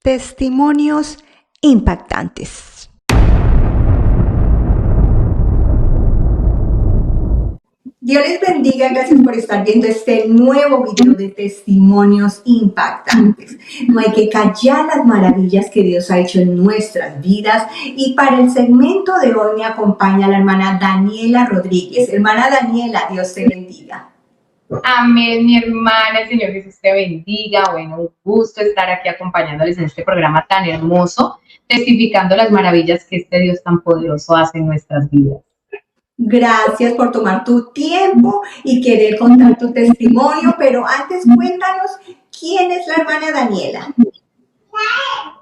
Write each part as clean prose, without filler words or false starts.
Testimonios impactantes. Dios les bendiga, gracias por estar viendo este nuevo video de testimonios impactantes. No hay que callar las maravillas que Dios ha hecho en nuestras vidas. Y para el segmento de hoy me acompaña la hermana Daniela Rodríguez. Hermana Daniela, Dios te bendiga. Amén, mi hermana, el Señor Jesús te bendiga. Bueno, un gusto estar aquí acompañándoles en este programa tan hermoso, testificando las maravillas que este Dios tan poderoso hace en nuestras vidas. Gracias por tomar tu tiempo y querer contar tu testimonio, pero antes cuéntanos quién es la hermana Daniela.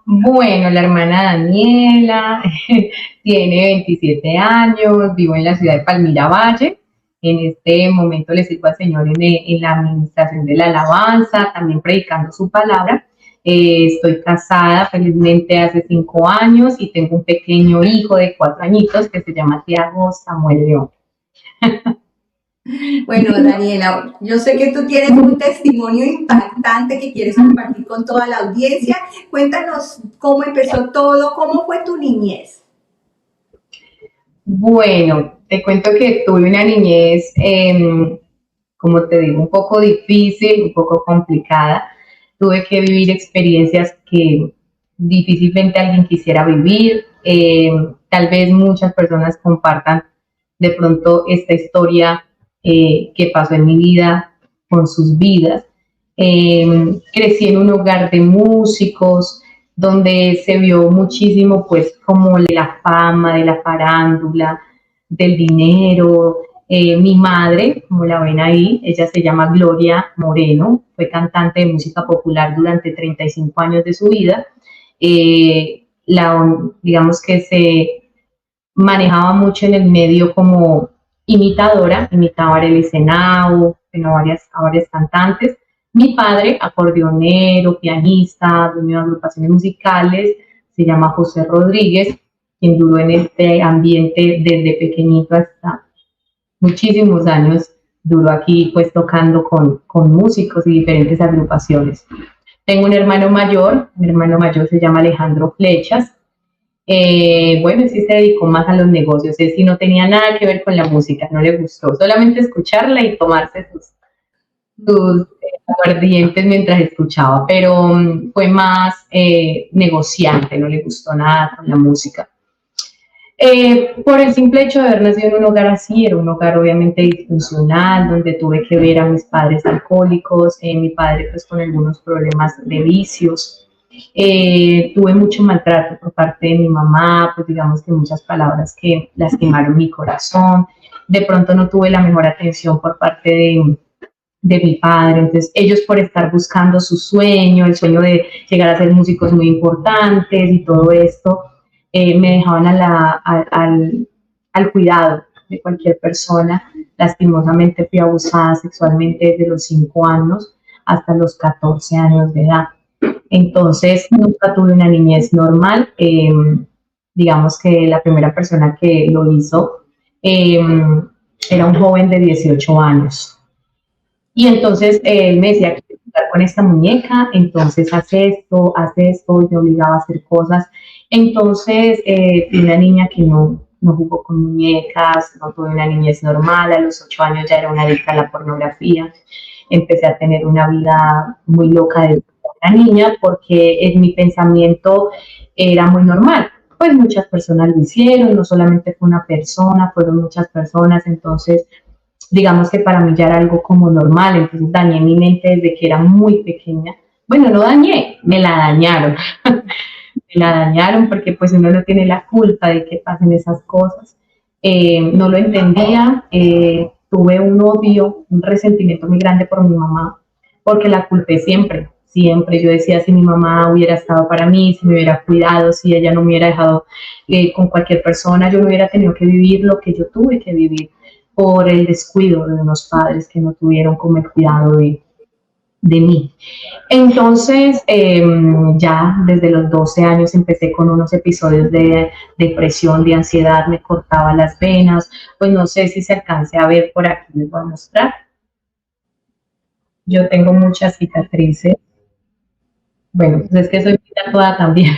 Bueno, la hermana Daniela tiene 27 años, vivo en la ciudad de Palmira Valle. En este momento le sirvo al Señor en la administración de la alabanza, también predicando su palabra. Estoy casada felizmente hace 5 años y tengo un pequeño hijo de 4 añitos que se llama Tiago Samuel León. Bueno, Daniela, yo sé que tú tienes un testimonio impactante que quieres compartir con toda la audiencia. Cuéntanos cómo empezó todo, cómo fue tu niñez. Bueno, te cuento que tuve una niñez, como te digo, un poco difícil, un poco complicada. Tuve que vivir experiencias que difícilmente alguien quisiera vivir. Tal vez muchas personas compartan de pronto esta historia que pasó en mi vida con sus vidas. Crecí en un hogar de músicos, donde se vio muchísimo, pues, como la fama, de la farándula, del dinero. Mi madre, como la ven ahí, ella se llama Gloria Moreno, fue cantante de música popular durante 35 años de su vida. Digamos que se manejaba mucho en el medio como imitadora, imitaba a Arely Senao, a varias cantantes. Mi padre, acordeonero, pianista, dueño de agrupaciones musicales, se llama José Rodríguez, quien duró en este ambiente desde pequeñito hasta muchísimos años, duró aquí pues tocando con músicos y diferentes agrupaciones. Tengo un hermano mayor, mi hermano mayor se llama Alejandro Flechas. Bueno, sí se dedicó más a los negocios, es sí no tenía nada que ver con la música, no le gustó, solamente escucharla y tomarse sus aguardientes mientras escuchaba, pero fue más negociante, no le gustó nada con la música. Por el simple hecho de haber nacido en un hogar así, era un hogar obviamente disfuncional, donde tuve que ver a mis padres alcohólicos, mi padre pues con algunos problemas de vicios. Tuve mucho maltrato por parte de mi mamá, pues digamos que muchas palabras que lastimaron mi corazón. De pronto no tuve la mejor atención por parte de mi padre, entonces ellos por estar buscando su sueño, el sueño de llegar a ser músicos muy importantes y todo esto, me dejaban al cuidado de cualquier persona. Lastimosamente fui abusada sexualmente desde los 5 años hasta los 14 años de edad. Entonces nunca tuve una niñez normal. Digamos que la primera persona que lo hizo era un joven de 18 años. Y entonces él me decía que jugar con esta muñeca, entonces haz esto, y me obligaba a hacer cosas. Entonces fui una niña que no jugó con muñecas, no tuve una niñez normal. A los 8 años ya era una adicta a la pornografía. Empecé a tener una vida muy loca de una niña porque en mi pensamiento era muy normal. Pues muchas personas lo hicieron, no solamente fue una persona, fueron muchas personas. Entonces digamos que para mí ya era algo como normal, entonces dañé mi mente desde que era muy pequeña. Bueno, no dañé, me la dañaron. Me la dañaron porque pues uno no tiene la culpa de que pasen esas cosas. No lo entendía, tuve un odio, un resentimiento muy grande por mi mamá, porque la culpé siempre. Yo decía, si mi mamá hubiera estado para mí, si me hubiera cuidado, si ella no me hubiera dejado con cualquier persona, yo no hubiera tenido que vivir lo que yo tuve que vivir por el descuido de unos padres que no tuvieron como el cuidado de mí. Entonces, ya desde los 12 años empecé con unos episodios de depresión, de ansiedad, me cortaba las venas, pues no sé si se alcance a ver por aquí, les voy a mostrar. Yo tengo muchas cicatrices. Bueno, pues es que soy muy tatuada también.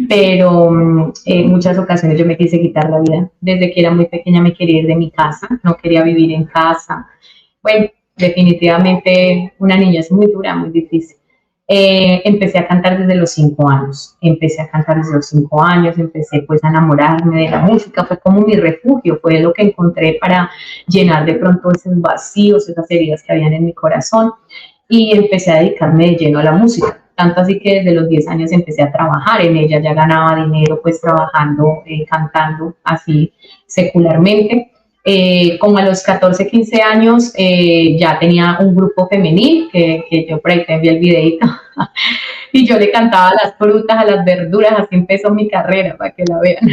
Pero en muchas ocasiones yo me quise quitar la vida. Desde que era muy pequeña me quería ir de mi casa, no quería vivir en casa. Bueno, definitivamente una niña es muy dura, muy difícil. Empecé a cantar desde los 5 años, empecé pues a enamorarme de la música, fue como mi refugio, fue lo que encontré para llenar de pronto esos vacíos, esas heridas que habían en mi corazón y empecé a dedicarme de lleno a la música. Tanto así que desde los 10 años empecé a trabajar en ella, ya ganaba dinero pues trabajando, cantando así secularmente. Como a los 14, 15 años ya tenía un grupo femenil que yo por ahí te envié el videito y yo le cantaba a las frutas, a las verduras, así empezó mi carrera para que la vean.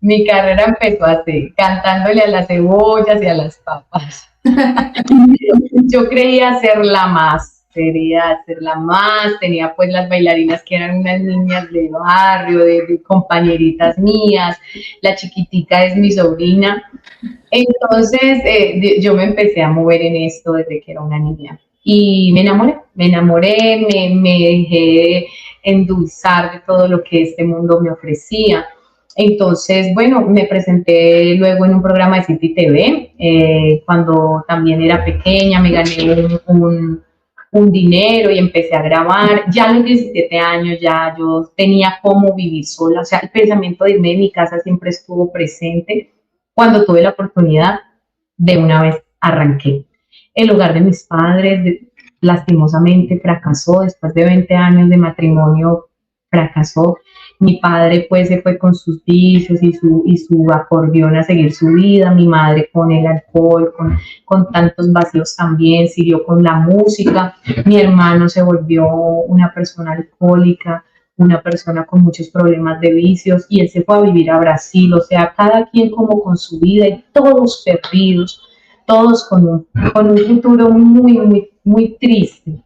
Mi carrera empezó así, cantándole a las cebollas y a las papas. Yo creía ser la más, quería ser la más, tenía pues las bailarinas que eran unas niñas de barrio, de compañeritas mías, la chiquitica es mi sobrina. Entonces yo me empecé a mover en esto desde que era una niña y me dejé endulzar de todo lo que este mundo me ofrecía. Entonces, bueno, me presenté luego en un programa de City TV, cuando también era pequeña, me gané un dinero y empecé a grabar. Ya a los 17 años ya yo tenía cómo vivir sola, o sea, el pensamiento de irme de mi casa siempre estuvo presente. Cuando tuve la oportunidad, de una vez arranqué. El hogar de mis padres, lastimosamente, fracasó. Después de 20 años de matrimonio, fracasó. Mi padre pues se fue con sus vicios y su acordeón a seguir su vida, mi madre con el alcohol, con tantos vacíos también, siguió con la música, mi hermano se volvió una persona alcohólica, una persona con muchos problemas de vicios y él se fue a vivir a Brasil, o sea, cada quien como con su vida y todos perdidos, todos con un futuro muy, muy, muy triste.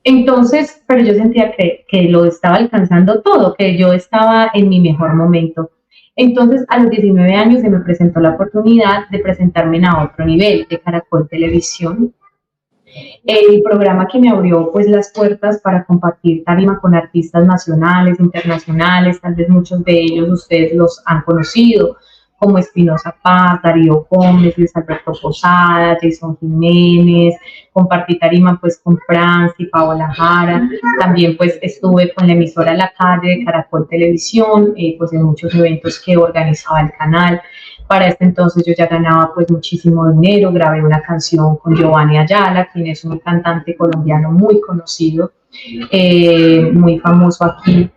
Entonces, pero yo sentía que lo estaba alcanzando todo, que yo estaba en mi mejor momento. Entonces, a los 19 años se me presentó la oportunidad de presentarme en A Otro Nivel de Caracol Televisión, el programa que me abrió pues las puertas para compartir tarima con artistas nacionales, internacionales, tal vez muchos de ellos ustedes los han conocido, como Espinosa Paz, Darío Gómez, Luis Alberto Posada, Jason Jiménez, compartí tarima pues con Franci, Paola Jara, también pues estuve con la emisora La Calle de Caracol Televisión, pues en muchos eventos que organizaba el canal. Para este entonces yo ya ganaba pues muchísimo dinero, grabé una canción con Giovanni Ayala, quien es un cantante colombiano muy conocido, muy famoso aquí.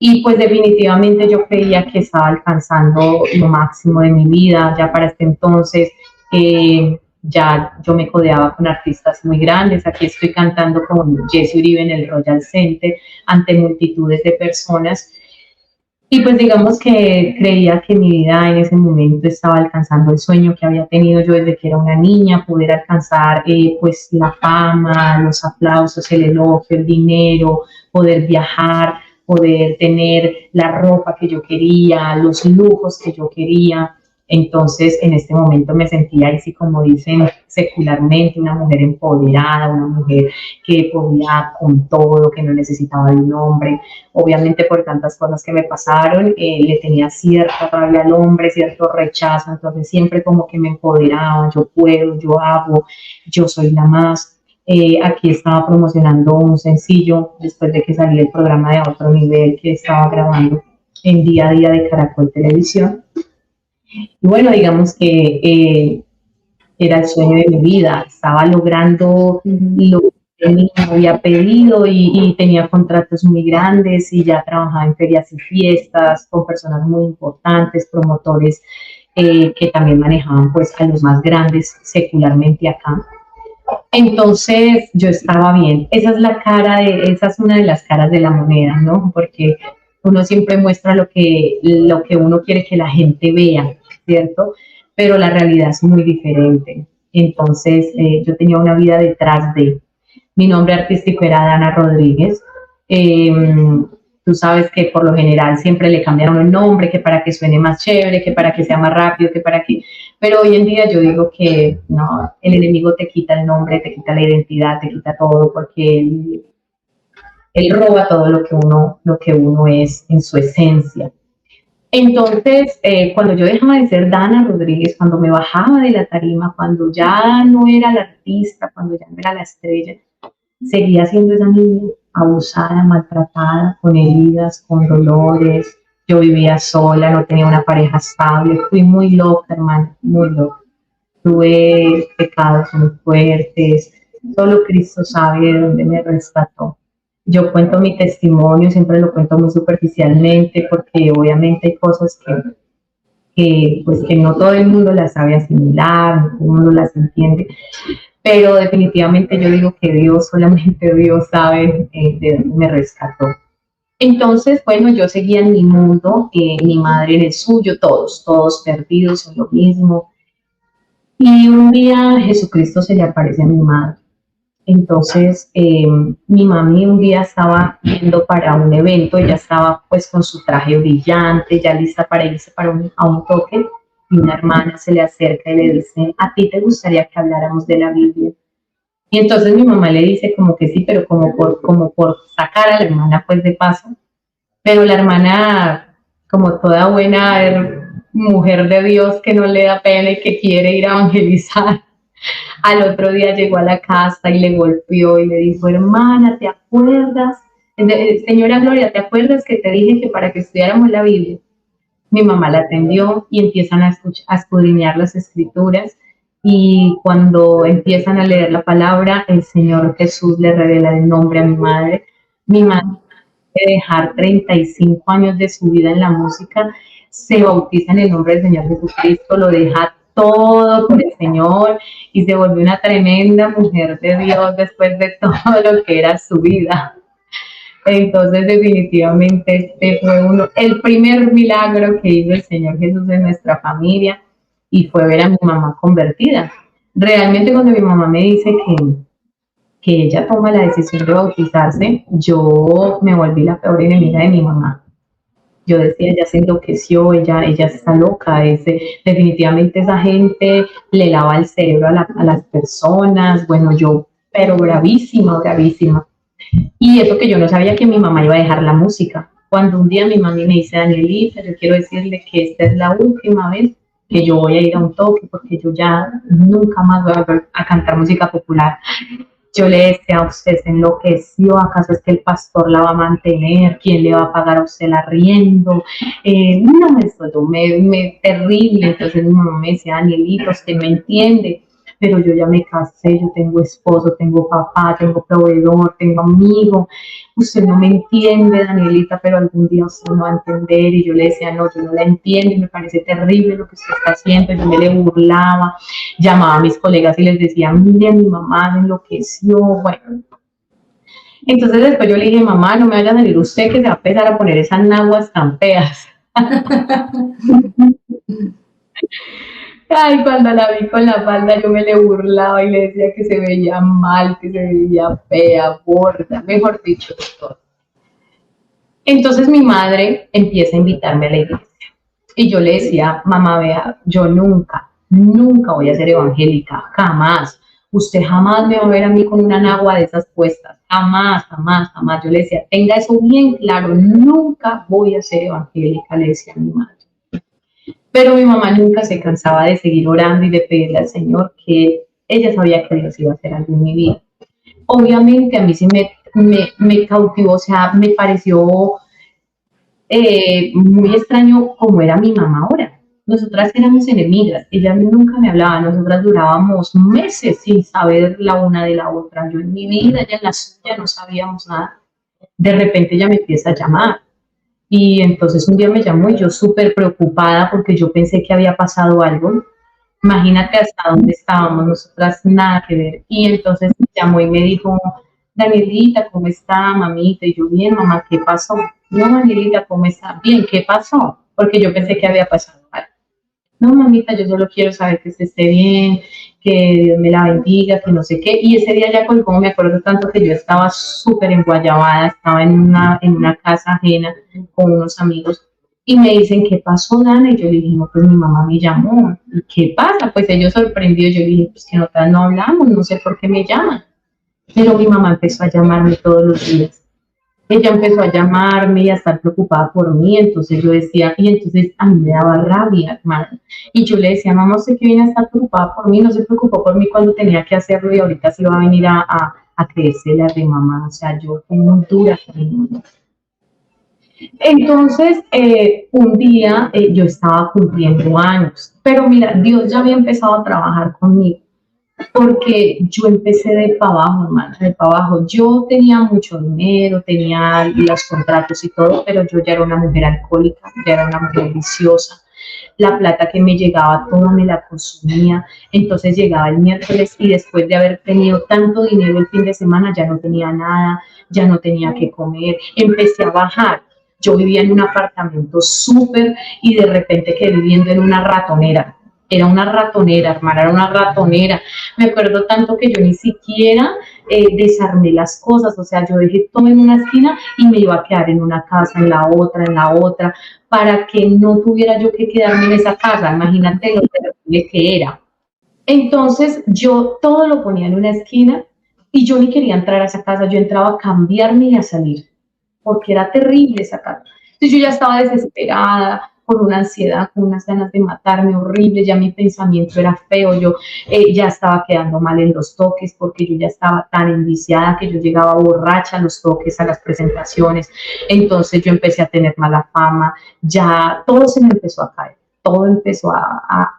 Y pues definitivamente yo creía que estaba alcanzando lo máximo de mi vida, ya para este entonces ya yo me codeaba con artistas muy grandes, aquí estoy cantando con Jesse Uribe en el Royal Center ante multitudes de personas. Y pues digamos que creía que mi vida en ese momento estaba alcanzando el sueño que había tenido yo desde que era una niña, poder alcanzar pues la fama, los aplausos, el elogio, el dinero, poder viajar, poder tener la ropa que yo quería, los lujos que yo quería. Entonces, en este momento me sentía así como dicen secularmente, una mujer empoderada, una mujer que podía con todo, que no necesitaba de un hombre. Obviamente por tantas cosas que me pasaron, le tenía cierta rabia al hombre, cierto rechazo, entonces siempre como que me empoderaba, yo puedo, yo hago, yo soy la más. Aquí estaba promocionando un sencillo después de que salí del programa de Otro Nivel que estaba grabando en Día a Día de Caracol Televisión. Y bueno, digamos que era el sueño de mi vida, estaba logrando lo que me había pedido y tenía contratos muy grandes y ya trabajaba en ferias y fiestas con personas muy importantes, promotores que también manejaban pues a los más grandes secularmente acá. Entonces yo estaba bien. Esa es una de las caras de la moneda, ¿no? Porque uno siempre muestra lo que uno quiere que la gente vea, ¿cierto? Pero la realidad es muy diferente. Entonces yo tenía una vida detrás de. Mi nombre artístico era Dana Rodríguez. Eh, Tú sabes que por lo general siempre le cambian el nombre, que para que suene más chévere, que para que sea más rápido, que para que... Pero hoy en día yo digo que no, el enemigo te quita el nombre, te quita la identidad, te quita todo, porque él roba todo lo que uno es en su esencia. Entonces, cuando yo dejaba de ser Dana Rodríguez, cuando me bajaba de la tarima, cuando ya no era la artista, cuando ya no era la estrella, seguía siendo esa niña abusada, maltratada, con heridas, con dolores. Yo vivía sola, no tenía una pareja estable, fui muy loca, hermano, muy loca. Tuve pecados muy fuertes, solo Cristo sabe de dónde me rescató. Yo cuento mi testimonio, siempre lo cuento muy superficialmente, porque obviamente hay cosas pues, que no todo el mundo las sabe asimilar, no todo el mundo las entiende, pero definitivamente yo digo que Dios, solamente Dios sabe de dónde me rescató. Entonces, bueno, yo seguía en mi mundo, mi madre en el suyo, todos perdidos en lo mismo. Y un día Jesucristo se le aparece a mi madre. Entonces, mi mami un día estaba yendo para un evento, ella estaba pues con su traje brillante, ya lista para irse a un toque, y una hermana se le acerca y le dice, ¿a ti te gustaría que habláramos de la Biblia? Y entonces mi mamá le dice como que sí, pero como por sacar a la hermana pues de paso. Pero la hermana, como toda buena mujer de Dios que no le da pena y que quiere ir a evangelizar, al otro día llegó a la casa y le golpeó y le dijo, hermana, ¿te acuerdas? Señora Gloria, ¿te acuerdas que te dije que para que estudiáramos la Biblia? Mi mamá la atendió y empiezan a escudriñar las escrituras, y cuando empiezan a leer la palabra, el Señor Jesús le revela el nombre a mi madre. Mi madre, de dejar 35 años de su vida en la música, se bautiza en el nombre del Señor Jesucristo, lo deja todo por el Señor y se volvió una tremenda mujer de Dios después de todo lo que era su vida. Entonces, definitivamente, este fue el primer milagro que hizo el Señor Jesús en nuestra familia, y fue ver a mi mamá convertida. Realmente, cuando mi mamá me dice que ella toma la decisión de bautizarse, yo me volví la peor enemiga de mi mamá. Yo decía, ella se enloqueció, ella está loca, definitivamente esa gente le lava el cerebro a las personas, bueno, yo, pero bravísima, bravísima. Y eso que yo no sabía que mi mamá iba a dejar la música. Cuando un día mi mami me dice, Danielita, yo quiero decirle que esta es la última vez que yo voy a ir a un toque, porque yo ya nunca más voy a volver a cantar música popular. Yo le decía, usted se enloqueció, ¿acaso es que el pastor la va a mantener? ¿Quién le va a pagar a usted el arriendo? No, eso yo terrible. Entonces mi mamá me decía, Danielita, usted no entiende, pero yo ya me casé, yo tengo esposo, tengo papá, tengo proveedor, tengo amigo. Usted no me entiende, Danielita, pero algún día usted no va a entender. Y yo le decía, no, yo no la entiendo y me parece terrible lo que usted está haciendo. Yo me le burlaba, llamaba a mis colegas y les decía, mire, mi mamá me enloqueció. Bueno, entonces después yo le dije, mamá, no me vaya a salir usted que se va a empezar a poner esas naguas tan feas. Ay, cuando la vi con la falda yo me le burlaba y le decía que se veía mal, que se veía fea, gorda, mejor dicho, todo. Entonces mi madre empieza a invitarme a la iglesia y yo le decía, mamá, vea, yo nunca voy a ser evangélica, jamás. Usted jamás me va a ver a mí con una nagua de esas puestas, jamás, jamás, jamás. Yo le decía, tenga eso bien claro, nunca voy a ser evangélica, le decía a mi madre. Pero mi mamá nunca se cansaba de seguir orando y de pedirle al Señor, que ella sabía que Dios iba a hacer algo en mi vida. Obviamente a mí sí me cautivó, o sea, me pareció muy extraño cómo era mi mamá ahora. Nosotras éramos enemigas, ella nunca me hablaba, nosotras durábamos meses sin saber la una de la otra. Yo en mi vida, ella en la suya, no sabíamos nada. De repente ella me empieza a llamar. Y entonces un día me llamó y yo súper preocupada porque yo pensé que había pasado algo. Imagínate hasta dónde estábamos nosotras, nada que ver. Y entonces me llamó y me dijo, Danielita, ¿cómo está, mamita? Y yo, bien, mamá, ¿qué pasó? No, Danielita, ¿cómo está? Bien, ¿qué pasó? Porque yo pensé que había pasado algo. No, mamita, yo solo quiero saber que usted esté bien, que Dios me la bendiga, que no sé qué. Y ese día ya colgó, me acuerdo tanto que yo estaba súper enguayabada, estaba en una casa ajena con unos amigos y me dicen, ¿qué pasó, Dana? Y yo le dije, no, pues mi mamá me llamó. ¿Y qué pasa? Pues ellos sorprendidos, yo le dije, pues que nosotras no hablamos, no sé por qué me llaman. Pero mi mamá empezó a llamarme todos los días. Ella empezó a llamarme y a estar preocupada por mí, entonces yo decía, y entonces a mí me daba rabia, hermano. Y yo le decía, mamá, usted que viene a estar preocupada por mí, no se preocupó por mí cuando tenía que hacerlo y ahorita sí va a venir a creerse la de mamá. O sea, yo fui muy dura con mi mamá. Entonces, un día yo estaba cumpliendo años, pero mira, Dios ya había empezado a trabajar conmigo porque yo empecé de para abajo, hermana, de para abajo. Yo tenía mucho dinero, tenía los contratos y todo, pero yo ya era una mujer alcohólica, ya era una mujer viciosa. La plata que me llegaba toda me la consumía. Entonces llegaba el miércoles y después de haber tenido tanto dinero el fin de semana ya no tenía nada, ya no tenía que comer. Empecé a bajar. Yo vivía en un apartamento súper y de repente quedé viviendo en una ratonera. Era una ratonera, hermana, era una ratonera. Me acuerdo tanto que yo ni siquiera desarmé las cosas, o sea, yo dejé todo en una esquina y me iba a quedar en una casa, en la otra, para que no tuviera yo que quedarme en esa casa. Imagínate lo terrible que era. Entonces yo todo lo ponía en una esquina y yo ni quería entrar a esa casa, yo entraba a cambiarme y a salir, porque era terrible esa casa. Entonces yo ya estaba desesperada, con una ansiedad, con unas ganas de matarme horrible, ya mi pensamiento era feo, yo ya estaba quedando mal en los toques porque yo ya estaba tan enviciada que yo llegaba borracha a los toques, a las presentaciones, entonces yo empecé a tener mala fama, ya todo se me empezó a caer, todo empezó a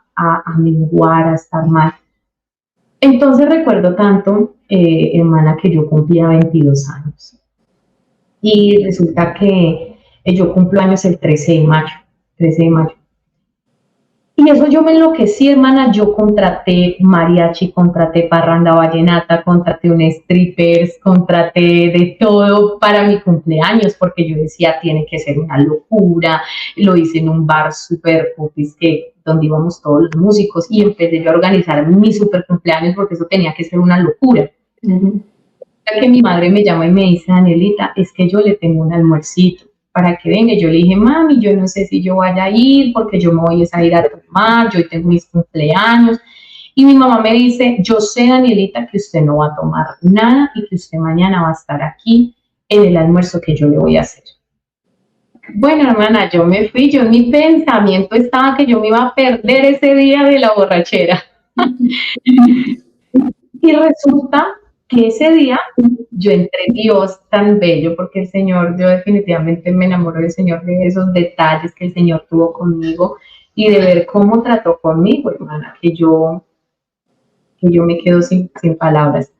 menguar, a estar mal. Entonces recuerdo tanto, hermana, que yo cumplía 22 años y resulta que yo cumplo años el 13 de mayo, 13 de mayo. Y eso yo me enloquecí, hermana, yo contraté mariachi, contraté parranda vallenata, contraté un strippers, contraté de todo para mi cumpleaños, porque yo decía, tiene que ser una locura, lo hice en un bar súper popis que donde íbamos todos los músicos y empecé yo a organizar mi super cumpleaños porque eso tenía que ser una locura. Que mi madre me llama y me dice, Danielita, es que yo le tengo un almuercito para que venga. Yo le dije, mami, yo no sé si yo vaya a ir porque yo me voy a ir a tomar, yo tengo mis cumpleaños. Y mi mamá me dice, yo sé, Danielita, que usted no va a tomar nada y que usted mañana va a estar aquí en el almuerzo que yo le voy a hacer. Bueno, hermana, yo me fui, yo en mi pensamiento estaba que yo me iba a perder ese día de la borrachera. Y resulta que ese día yo entre Dios tan bello, porque el Señor, yo definitivamente me enamoro del Señor, de esos detalles que el Señor tuvo conmigo y de ver cómo trató conmigo, hermana, que yo me quedo sin palabras.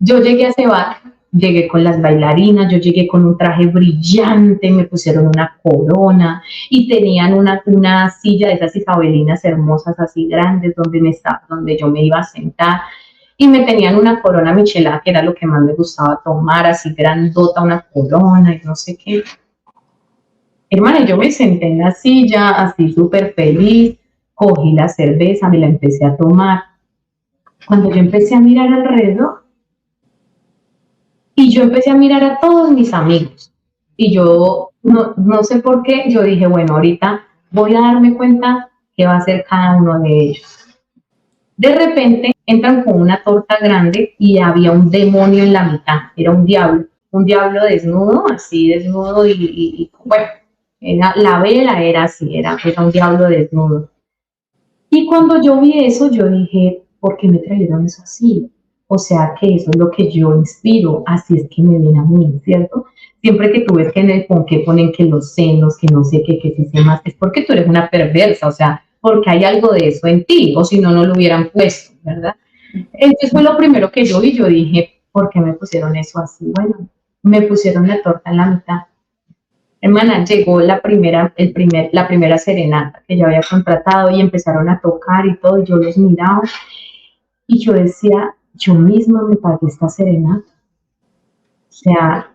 Yo llegué a ese bar, llegué con las bailarinas, yo llegué con un traje brillante, me pusieron una corona y tenían una silla de esas isabelinas hermosas así grandes donde yo me iba a sentar y me tenían una corona michelada, que era lo que más me gustaba tomar, así grandota, una corona y no sé qué. Hermana, yo me senté en la silla, así súper feliz, cogí la cerveza, me la empecé a tomar. Cuando yo empecé a mirar alrededor, y yo empecé a mirar a todos mis amigos, y yo no sé por qué, yo dije, bueno, ahorita voy a darme cuenta qué va a hacer cada uno de ellos. De repente entran con una torta grande y había un demonio en la mitad, era un diablo desnudo, así desnudo y bueno, la vela era así, era un diablo desnudo. Y cuando yo vi eso, yo dije, ¿por qué me trajeron eso así? O sea que eso es lo que yo inspiro, así es que me ven a mí, ¿cierto? Siempre que tú ves que en el ponqué ponen que los senos, que no sé qué, que si se más, es porque tú eres una perversa, o sea, porque hay algo de eso en ti, o si no, no lo hubieran puesto, ¿verdad? Entonces fue lo primero que yo vi, yo dije, ¿por qué me pusieron eso así? Bueno, me pusieron la torta en la mitad Hermana, llegó la primera serenata que yo había contratado y empezaron a tocar y todo, y yo los miraba y yo decía, yo misma me pagué esta serenata. O sea,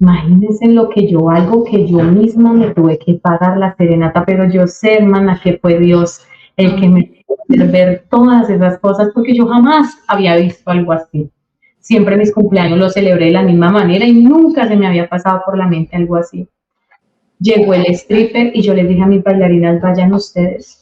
imagínense lo que yo algo que yo misma me tuve que pagar la serenata, pero yo sé, hermana, que fue Dios el que me hizo ver todas esas cosas, porque yo jamás había visto algo así. Siempre mis cumpleaños los celebré de la misma manera y nunca se me había pasado por la mente algo así. Llegó el stripper y yo les dije a mis bailarinas, vayan ustedes.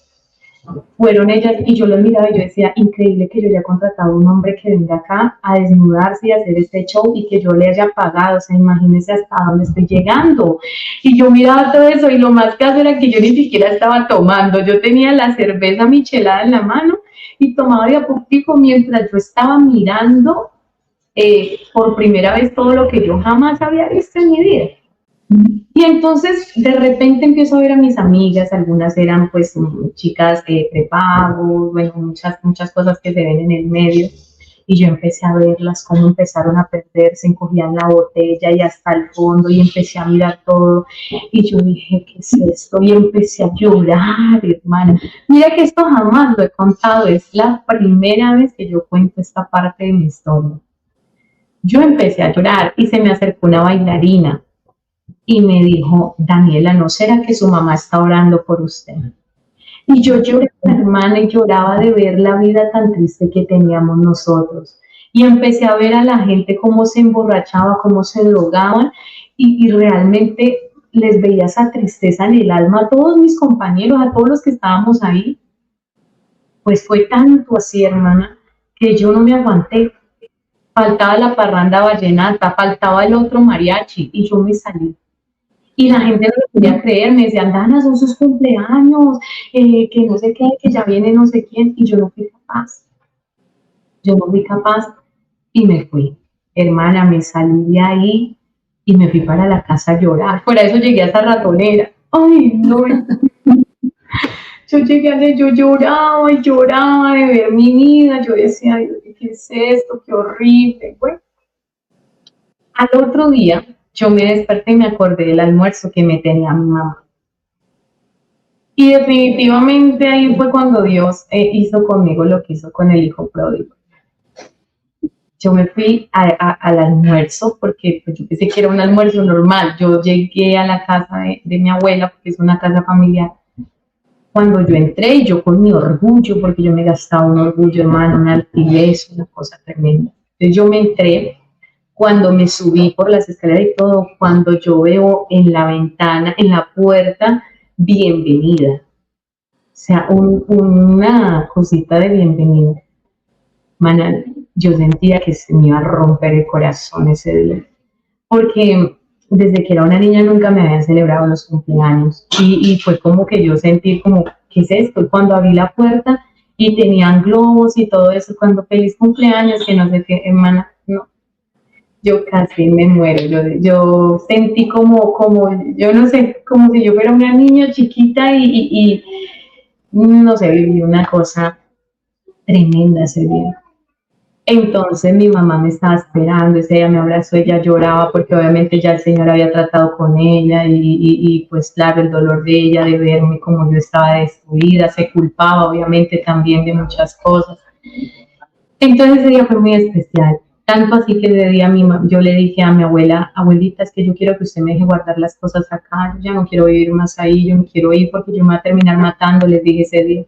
Fueron ellas y yo los miraba y yo decía, increíble que yo haya contratado a un hombre que venga acá a desnudarse y a hacer este show y que yo le haya pagado, o sea, imagínense hasta dónde estoy llegando. Y yo miraba todo eso y lo más caso era que yo ni siquiera estaba tomando, yo tenía la cerveza michelada en la mano y tomaba de a poquito mientras yo estaba mirando por primera vez todo lo que yo jamás había visto en mi vida. Y entonces de repente empiezo a ver a mis amigas, algunas eran pues chicas prepago, bueno, muchas cosas que se ven en el medio. Y yo empecé a verlas, cómo empezaron a perderse, encogían la botella y hasta el fondo, y empecé a mirar todo. Y yo dije, ¿qué es esto? Y empecé a llorar, hermana. Mira que esto jamás lo he contado, es la primera vez que yo cuento esta parte de mi historia. Yo empecé a llorar y se me acercó una bailarina y me dijo, Daniela, ¿no será que su mamá está orando por usted? Y yo lloraba, hermana, y lloraba de ver la vida tan triste que teníamos nosotros. Y empecé a ver a la gente cómo se emborrachaba, cómo se drogaban, y realmente les veía esa tristeza en el alma a todos mis compañeros, a todos los que estábamos ahí. Pues fue tanto así, hermana, que yo no me aguanté. Faltaba la parranda vallenata, faltaba el otro mariachi, y yo me salí. Y la gente no lo quería creer, me decían, Dana, son sus cumpleaños, que no sé qué, que ya viene no sé quién, y yo no fui capaz. Yo no fui capaz y me fui. Hermana, me salí de ahí y me fui para la casa a llorar. Por eso llegué a esa ratonera. Ay, no. Yo llegué allá, yo lloraba y lloraba de ver mi vida. Yo decía, ay, ¿qué es esto? Qué horrible. Bueno, al otro día yo me desperté y me acordé del almuerzo que me tenía mi mamá. Y definitivamente ahí fue cuando Dios hizo conmigo lo que hizo con el hijo pródigo. Yo me fui al almuerzo porque pues, yo pensé que era un almuerzo normal. Yo llegué a la casa de mi abuela, porque es una casa familiar. Cuando yo entré, y yo con mi orgullo, porque yo me gastaba un orgullo, hermano, una altivez, una cosa tremenda. Entonces yo me entré, cuando me subí por las escaleras y todo, cuando yo veo en la ventana, en la puerta, bienvenida. O sea, una cosita de bienvenida. Mana, yo sentía que se me iba a romper el corazón ese día. Porque desde que era una niña nunca me habían celebrado los cumpleaños. Y fue como que yo sentí como, ¿qué es esto? Cuando abrí la puerta y tenían globos y todo eso, cuando feliz cumpleaños, que no sé qué, hermana, no. Yo casi me muero, yo sentí como, yo no sé, como si yo fuera una niña chiquita y no sé, viví una cosa tremenda ese día. Entonces mi mamá me estaba esperando, ella me abrazó, ella lloraba porque obviamente ya el Señor había tratado con ella y pues claro, el dolor de ella de verme como yo estaba destruida, se culpaba obviamente también de muchas cosas. Entonces ese día fue muy especial, tanto así que ese día yo le dije a mi abuela, abuelita, es que yo quiero que usted me deje guardar las cosas acá, yo ya no quiero vivir más ahí, yo no quiero ir porque yo me voy a terminar matando, les dije ese día.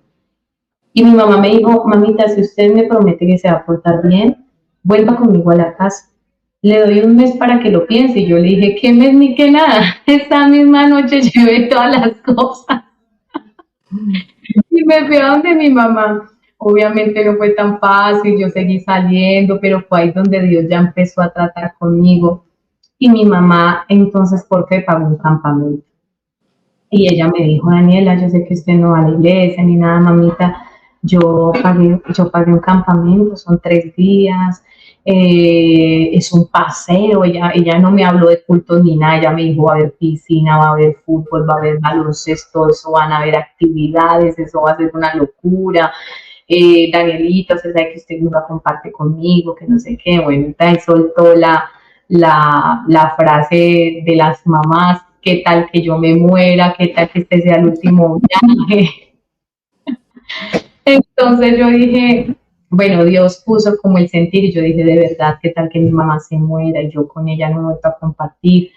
Y mi mamá me dijo, mamita, si usted me promete que se va a portar bien, vuelva conmigo a la casa. Le doy un mes para que lo piense. Y yo le dije, ¿qué mes ni qué nada? Esta misma noche llevé todas las cosas. Y me fui a donde mi mamá. Obviamente no fue tan fácil, yo seguí saliendo, pero fue ahí donde Dios ya empezó a tratar conmigo. Y mi mamá entonces, ¿por qué pagó un campamento? Y ella me dijo, Daniela, yo sé que usted no va a la iglesia ni nada, mamita, yo pagué un campamento, son 3 días, es un paseo, ella no me habló de cultos ni nada, ella me dijo, va a haber piscina, va a haber fútbol, va a haber baloncesto, eso van a haber actividades, eso va a ser una locura. Danielita, usted sabe que usted nunca comparte conmigo, que no sé qué, bueno, ahí soltó la frase de las mamás, qué tal que yo me muera, qué tal que este sea el último viaje. Entonces yo dije, bueno, Dios puso como el sentir y yo dije, de verdad, qué tal que mi mamá se muera y yo con ella no he vuelto a compartir.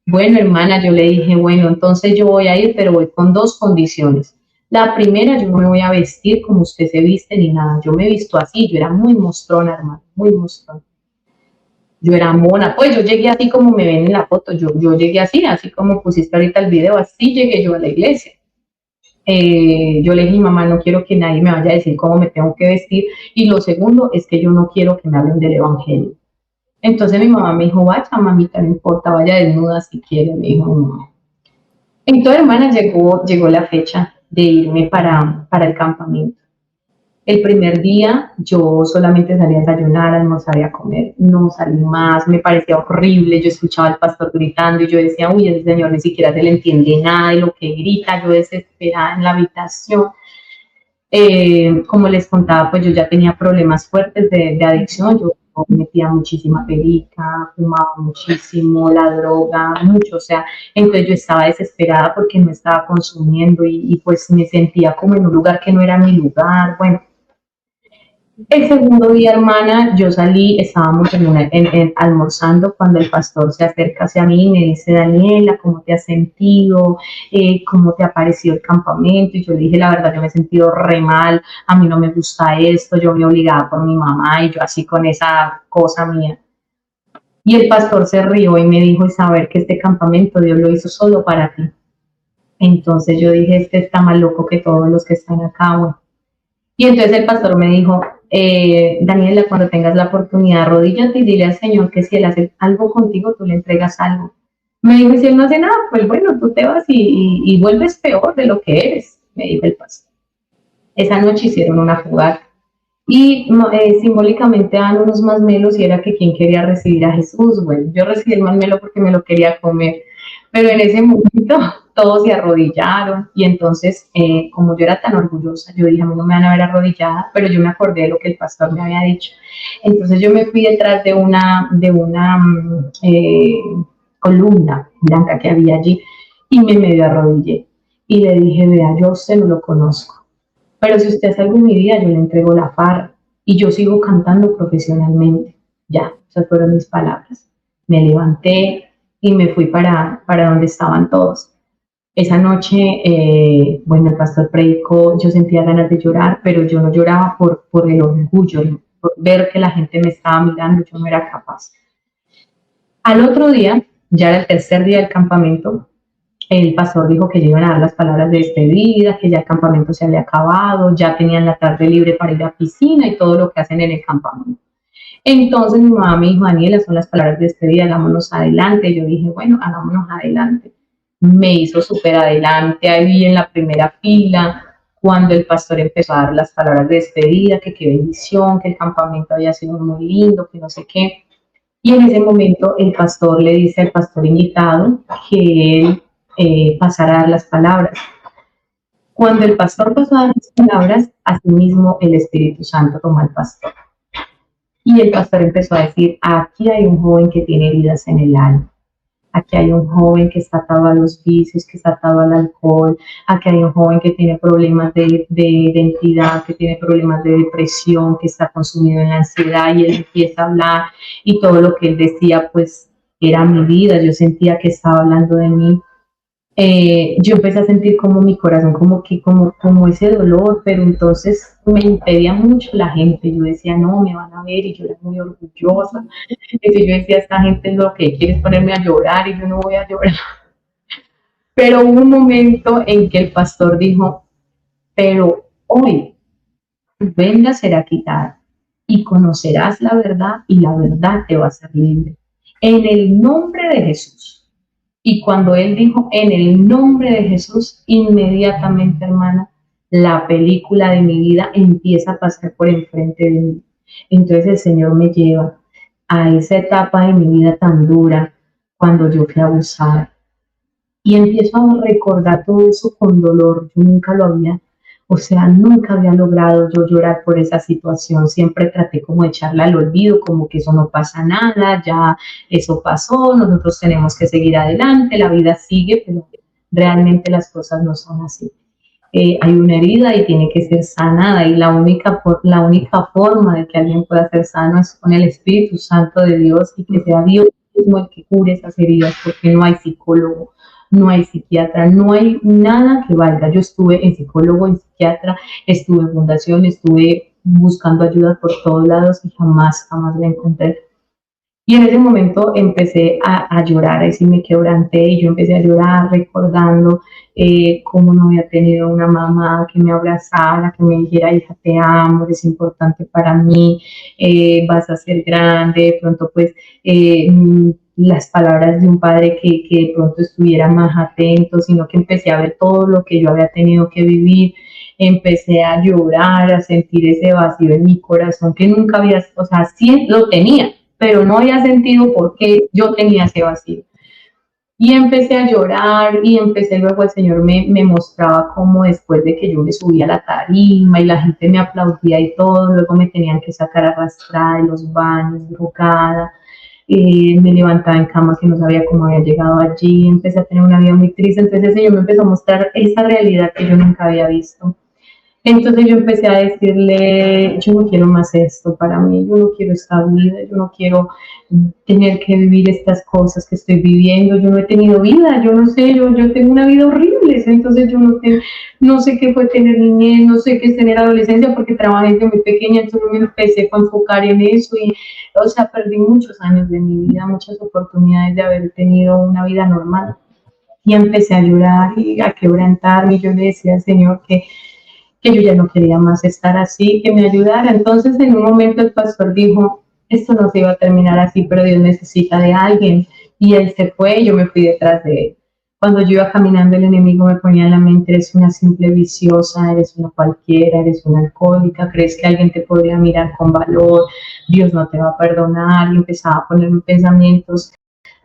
Bueno, hermana, yo le dije, bueno, entonces yo voy a ir, pero voy con dos condiciones. La primera, yo no me voy a vestir como usted se viste ni nada. Yo me he visto así, yo era muy mostrona, hermana, muy mostrona. Yo era mona, pues yo llegué así como me ven en la foto, yo llegué así como pusiste ahorita el video, así llegué yo a la iglesia. Yo le dije a mi mamá, no quiero que nadie me vaya a decir cómo me tengo que vestir. Y lo segundo es que yo no quiero que me hablen del evangelio. Entonces mi mamá me dijo, vaya, mamita, no importa, vaya desnuda si quiere. Me dijo, no. Entonces, hermana, llegó la fecha de irme para el campamento. El primer día yo solamente salí a desayunar, a almorzar y a comer. No salí más, me parecía horrible. Yo escuchaba al pastor gritando y yo decía, uy, ese señor ni siquiera se le entiende nada de lo que grita. Yo desesperada en la habitación. Como les contaba, pues yo ya tenía problemas fuertes de adicción. Yo metía muchísima perica, fumaba muchísimo, la droga, mucho. O sea, entonces yo estaba desesperada porque no estaba consumiendo y pues me sentía como en un lugar que no era mi lugar. Bueno, el segundo día, hermana, yo salí, estábamos almorzando cuando el pastor se acerca hacia mí y me dice, Daniela, ¿cómo te has sentido? ¿Cómo te ha parecido el campamento? Y yo le dije, la verdad, yo me he sentido re mal, a mí no me gusta esto, yo me obligaba por mi mamá y yo así con esa cosa mía. Y el pastor se rió y me dijo, y saber que este campamento Dios lo hizo solo para ti. Entonces yo dije, este está más loco que todos los que están acá, bueno. Y entonces el pastor me dijo, Daniela, cuando tengas la oportunidad, arrodíllate y dile al Señor que si Él hace algo contigo, tú le entregas algo. Me dijo, y si Él no hace nada, pues bueno, tú te vas y vuelves peor de lo que eres, me dijo el pastor. Esa noche hicieron una fogata y simbólicamente daban unos masmelos y era que quien quería recibir a Jesús. Bueno, yo recibí el masmelo porque me lo quería comer, pero en ese momento todos se arrodillaron y entonces, como yo era tan orgullosa, yo dije, a mí no me van a ver arrodillada, pero yo me acordé de lo que el pastor me había dicho. Entonces yo me fui detrás de una columna blanca que había allí y me medio arrodillé y le dije, vea, yo a usted no lo conozco, pero si usted hace algo en mi vida, yo le entrego la farra y yo sigo cantando profesionalmente. Ya, esas fueron mis palabras. Me levanté y me fui para donde estaban todos. Esa noche, bueno, el pastor predicó, yo sentía ganas de llorar, pero yo no lloraba por el orgullo, por ver que la gente me estaba mirando, yo no era capaz. Al otro día, ya era el tercer día del campamento, el pastor dijo que ya iban a dar las palabras de despedida, que ya el campamento se había acabado, ya tenían la tarde libre para ir a la piscina y todo lo que hacen en el campamento. Entonces mi mamá me dijo, Daniela, son las palabras de despedida, hagámonos adelante. Yo dije, bueno, hagámonos adelante. Me hizo súper adelante ahí en la primera fila, cuando el pastor empezó a dar las palabras de despedida, que qué bendición, que el campamento había sido muy lindo, que no sé qué. Y en ese momento el pastor le dice al pastor invitado que él pasara a dar las palabras. Cuando el pastor pasó a dar las palabras, asimismo el Espíritu Santo tomó al pastor. Y el pastor empezó a decir, aquí hay un joven que tiene heridas en el alma. Aquí hay un joven que está atado a los vicios, que está atado al alcohol. Aquí hay un joven que tiene problemas de identidad, que tiene problemas de depresión, que está consumido en la ansiedad. Y él empieza a hablar y todo lo que él decía, pues, era mi vida. Yo sentía que estaba hablando de mí. Yo empecé a sentir como mi corazón, como ese dolor, pero entonces me impedía mucho la gente. Yo decía, no, me van a ver, y yo era muy orgullosa. Entonces yo decía, esta gente es lo que quiere, es ponerme a llorar y yo no voy a llorar. Pero hubo un momento en que el pastor dijo, pero hoy tu venda será quitada y conocerás la verdad y la verdad te va a hacer libre. En el nombre de Jesús. Y cuando él dijo, en el nombre de Jesús, inmediatamente, hermana, la película de mi vida empieza a pasar por enfrente de mí. Entonces el Señor me lleva a esa etapa de mi vida tan dura, cuando yo fui abusada. Y empiezo a recordar todo eso con dolor. Yo nunca lo había, O sea, nunca había logrado yo llorar por esa situación, siempre traté como de echarla al olvido, como que eso no pasa nada, ya eso pasó, nosotros tenemos que seguir adelante, la vida sigue, pero realmente las cosas no son así. Hay una herida y tiene que ser sanada, y la única forma de que alguien pueda ser sano es con el Espíritu Santo de Dios, y que sea Dios mismo el que cure esas heridas, porque no hay psicólogo, no hay psiquiatra, no hay nada que valga. Yo estuve en psicólogo, en psiquiatra, estuve en fundación, estuve buscando ayuda por todos lados y jamás la encontré. Y en ese momento empecé a llorar, ahí sí me quebranté y yo empecé a llorar recordando cómo no había tenido una mamá que me abrazara, que me dijera, hija, te amo, eres importante para mí, vas a ser grande, de pronto pues las palabras de un padre que de pronto estuviera más atento, sino que empecé a ver todo lo que yo había tenido que vivir. Empecé a llorar, a sentir ese vacío en mi corazón que nunca había, o sea, sí lo tenía, pero no había sentido por qué yo tenía ese vacío. Y empecé a llorar y empecé, luego el Señor me mostraba cómo después de que yo me subía a la tarima y la gente me aplaudía y todo, luego me tenían que sacar arrastrada de los baños, drogada, me levantaba en cama que no sabía cómo había llegado allí, empecé a tener una vida muy triste, entonces el Señor me empezó a mostrar esa realidad que yo nunca había visto. Entonces yo empecé a decirle, yo no quiero más esto para mí, yo no quiero esta vida, yo no quiero tener que vivir estas cosas que estoy viviendo, yo no he tenido vida, yo no sé, yo tengo una vida horrible, entonces yo no sé qué fue tener niñez, no sé qué es tener adolescencia, porque trabajé desde muy pequeña, entonces me empecé a enfocar en eso y, o sea, perdí muchos años de mi vida, muchas oportunidades de haber tenido una vida normal. Y empecé a llorar y a quebrantarme, y yo le decía al Señor que yo ya no quería más estar así, que me ayudara. Entonces en un momento el pastor dijo, esto no se iba a terminar así, pero Dios necesita de alguien. Y él se fue y yo me fui detrás de él. Cuando yo iba caminando, el enemigo me ponía en la mente, eres una simple viciosa, eres una cualquiera, eres una alcohólica, crees que alguien te podría mirar con valor, Dios no te va a perdonar, y empezaba a ponerme pensamientos